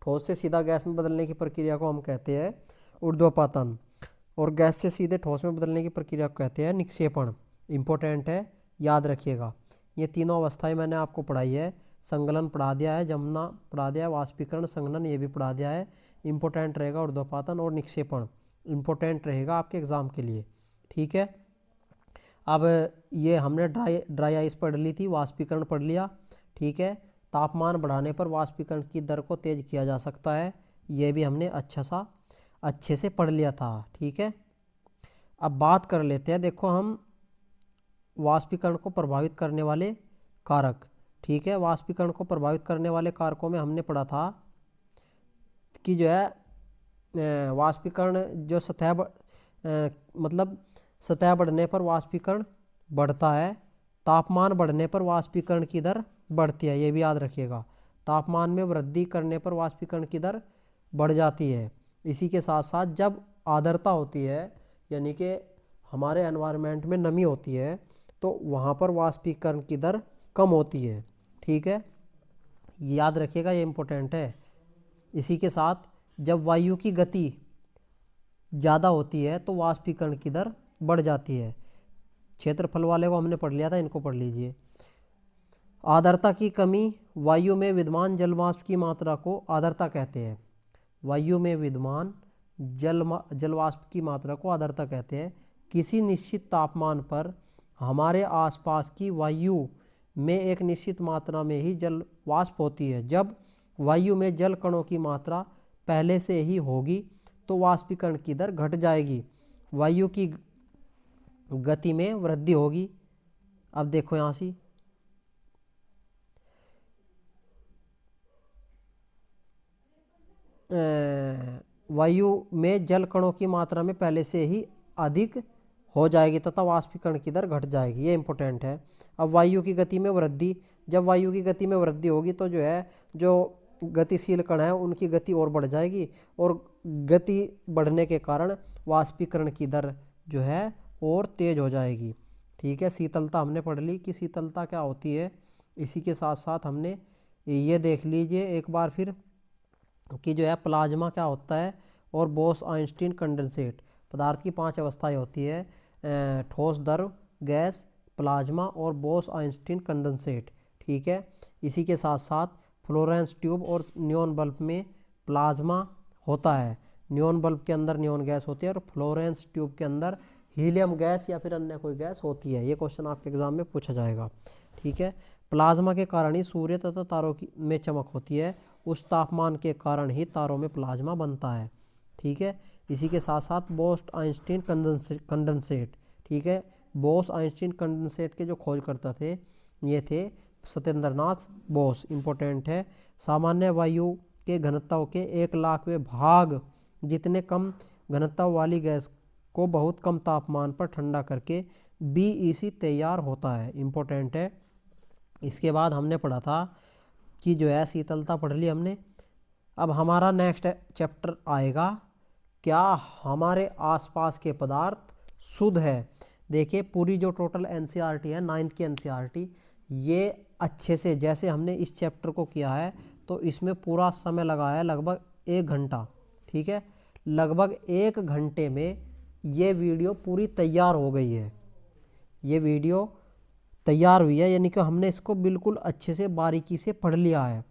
Speaker 1: ठोस से सीधा गैस में बदलने की प्रक्रिया को हम कहते हैं ऊर्ध्वपातन, और गैस से सीधे ठोस में बदलने की प्रक्रिया को कहते हैं निक्षेपण। इंपॉर्टेंट है, याद रखिएगा। ये तीनों अवस्थाएं मैंने आपको पढ़ाई है। संगलन पढ़ा दिया है, जमना पढ़ा दिया है, वाष्पीकरण, संघनन ये भी पढ़ा दिया है। इंपॉर्टेंट रहेगा ऊर्ध्वपातन और निक्षेपण, इंपॉर्टेंट रहेगा आपके एग्जाम के लिए। ठीक है, अब ये हमने ड्राई आइस पढ़ ली थी, वाष्पीकरण पढ़ लिया। ठीक है, तापमान बढ़ाने पर वाष्पीकरण की दर को तेज किया जा सकता है, ये भी हमने अच्छा सा अच्छे से पढ़ लिया था। ठीक है, अब बात कर लेते हैं, देखो हम वाष्पीकरण को प्रभावित करने वाले कारक। ठीक है, वाष्पीकरण को प्रभावित करने वाले कारकों में हमने पढ़ा था कि जो है वाष्पीकरण जो मतलब सतह बढ़ने पर वाष्पीकरण बढ़ता है, तापमान बढ़ने पर वाष्पीकरण की दर बढ़ती है, ये भी याद रखिएगा। तापमान में वृद्धि करने पर वाष्पीकरण की दर बढ़ जाती है। इसी के साथ साथ जब आर्द्रता होती है, यानी कि हमारे एनवायरनमेंट में नमी होती है, तो वहाँ पर वाष्पीकरण की दर कम होती है। ठीक है, याद रखिएगा, ये इम्पोर्टेंट है। इसी के साथ जब वायु की गति ज़्यादा होती है तो वाष्पीकरण की दर बढ़ जाती है। क्षेत्रफल वाले को हमने पढ़ लिया था, इनको पढ़ लीजिए। आर्द्रता की कमी, वायु में विद्यमान जलवाष्प की मात्रा को आर्द्रता कहते हैं। वायु में विद्यमान जलवाष्प की मात्रा को आर्द्रता कहते हैं। किसी निश्चित तापमान पर हमारे आसपास की वायु में एक निश्चित मात्रा में ही जल वाष्प होती है। जब वायु में जल कणों की मात्रा पहले से ही होगी तो वाष्पीकरण की दर घट जाएगी, वायु की गति में वृद्धि होगी। अब देखो यहाँ से वायु में जल कणों की मात्रा में पहले से ही अधिक हो जाएगी तथा वाष्पीकरण की दर घट जाएगी, ये इंपॉर्टेंट है। अब वायु की गति में वृद्धि, जब वायु की गति में वृद्धि होगी तो जो है जो गतिशील कण है उनकी गति और बढ़ जाएगी, और गति बढ़ने के कारण वाष्पीकरण की दर जो है और तेज हो जाएगी। ठीक है, शीतलता हमने पढ़ ली कि शीतलता क्या होती है। इसी के साथ साथ हमने ये देख लीजिए एक बार फिर कि जो है प्लाज्मा क्या होता है, और बोस आइंस्टीन कंडेंसेट। पदार्थ की 5 अवस्थाएं होती है, ठोस, द्रव, गैस, प्लाज्मा और बोस आइंस्टीन कंडेंसेट। ठीक है, इसी के साथ साथ फ्लोरेंस ट्यूब और नियॉन बल्ब में प्लाज्मा होता है। नियॉन बल्ब के अंदर नियॉन गैस होती है और फ्लोरेंस ट्यूब के अंदर हीलियम गैस या फिर अन्य कोई गैस होती है। ये क्वेश्चन आपके एग्जाम में पूछा जाएगा। ठीक है, प्लाज्मा के कारण ही सूर्य तथा तारों की में चमक होती है, उस तापमान के कारण ही तारों में प्लाज्मा बनता है। ठीक है, इसी के साथ साथ बोस आइंस्टीन कंडेंसेट। ठीक है, बोस आइंस्टीन कंडेंसेट के जो खोजकर्ता थे ये थे सत्येंद्रनाथ बोस, इंपॉर्टेंट है। सामान्य वायु के घनत्व के 1,00,000वें भाग जितने कम घनत्व वाली गैस को बहुत कम तापमान पर ठंडा करके बीईसी तैयार होता है, इंपॉर्टेंट है। इसके बाद हमने पढ़ा था कि जो है शीतलता पढ़ ली हमने। अब हमारा नेक्स्ट चैप्टर आएगा, क्या हमारे आसपास के पदार्थ शुद्ध है। देखिए पूरी जो टोटल एनसीईआरटी है, 9th की एनसीईआरटी, ये अच्छे से जैसे हमने इस चैप्टर को किया है तो इसमें पूरा समय लगा है लगभग 1 घंटा। ठीक है, लगभग 1 घंटे में ये वीडियो पूरी तैयार हो गई है। ये वीडियो तैयार हुई है, यानी कि हमने इसको बिल्कुल अच्छे से बारीकी से पढ़ लिया है।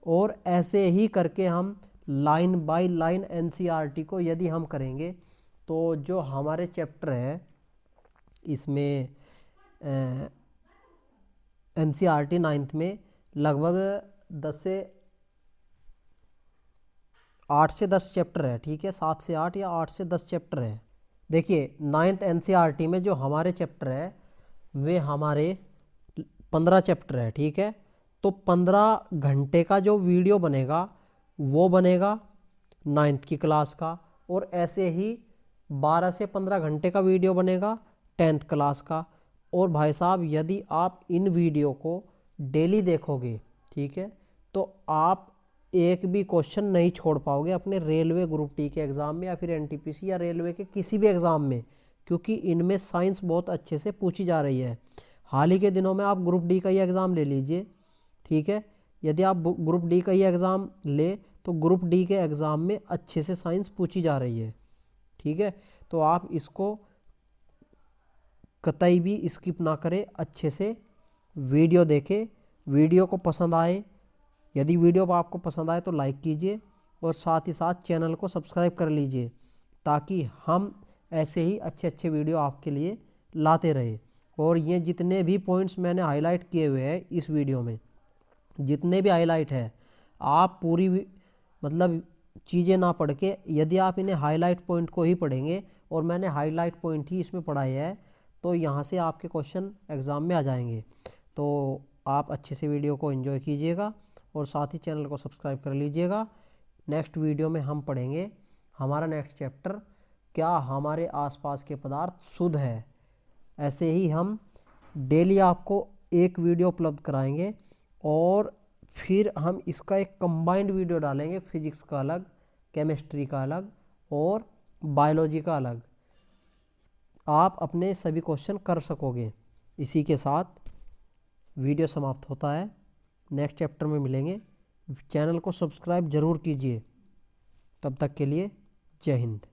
Speaker 1: और ऐसे ही करके हम लाइन बाय लाइन एनसीईआरटी को यदि हम करेंगे तो जो हमारे चैप्टर है इसमें एनसीईआरटी 9th में लगभग 8 से 10 चैप्टर है। ठीक है, 7 से 8 या 8 से 10 चैप्टर है। देखिए 9th एनसीईआरटी में जो हमारे चैप्टर है वे हमारे 15 चैप्टर है। ठीक है, तो 15 घंटे का जो वीडियो बनेगा वो बनेगा 9th की क्लास का, और ऐसे ही 12 से 15 घंटे का वीडियो बनेगा 10th क्लास का। और भाई साहब यदि आप इन वीडियो को डेली देखोगे, ठीक है, तो आप एक भी क्वेश्चन नहीं छोड़ पाओगे अपने रेलवे ग्रुप डी के एग्ज़ाम में या फिर एनटीपीसी या रेलवे के किसी भी एग्ज़ाम में, क्योंकि इनमें साइंस बहुत अच्छे से पूछी जा रही है। हाल ही के दिनों में आप ग्रुप डी का ही एग्ज़ाम ले लीजिए। ठीक है, यदि आप ग्रुप डी का ही एग्ज़ाम ले तो ग्रुप डी के एग्ज़ाम में अच्छे से साइंस पूछी जा रही है। ठीक है, तो आप इसको कतई भी स्किप ना करें, अच्छे से वीडियो देखें। वीडियो को पसंद आए, यदि वीडियो आपको पसंद आए तो लाइक कीजिए और साथ ही साथ चैनल को सब्सक्राइब कर लीजिए, ताकि हम ऐसे ही अच्छे अच्छे वीडियो आपके लिए लाते रहे। और ये जितने भी पॉइंट्स मैंने हाईलाइट किए हुए हैं इस वीडियो में, जितने भी हाईलाइट है, आप पूरी मतलब चीज़ें ना पढ़ के यदि आप इन्हें हाईलाइट पॉइंट को ही पढ़ेंगे, और मैंने हाईलाइट पॉइंट ही इसमें पढ़ाया है, तो यहाँ से आपके क्वेश्चन एग्ज़ाम में आ जाएंगे। तो आप अच्छे से वीडियो को एंजॉय कीजिएगा और साथ ही चैनल को सब्सक्राइब कर लीजिएगा। नेक्स्ट वीडियो में हम पढ़ेंगे हमारा नेक्स्ट चैप्टर, क्या हमारे आसपास के पदार्थ शुद्ध है। ऐसे ही हम डेली आपको एक वीडियो उपलब्ध कराएंगे और फिर हम इसका एक कंबाइंड वीडियो डालेंगे, फिजिक्स का अलग, केमिस्ट्री का अलग और बायोलॉजी का अलग। आप अपने सभी क्वेश्चन कर सकोगे। इसी के साथ वीडियो समाप्त होता है, नेक्स्ट चैप्टर में मिलेंगे। चैनल को सब्सक्राइब जरूर कीजिए। तब तक के लिए जय हिंद।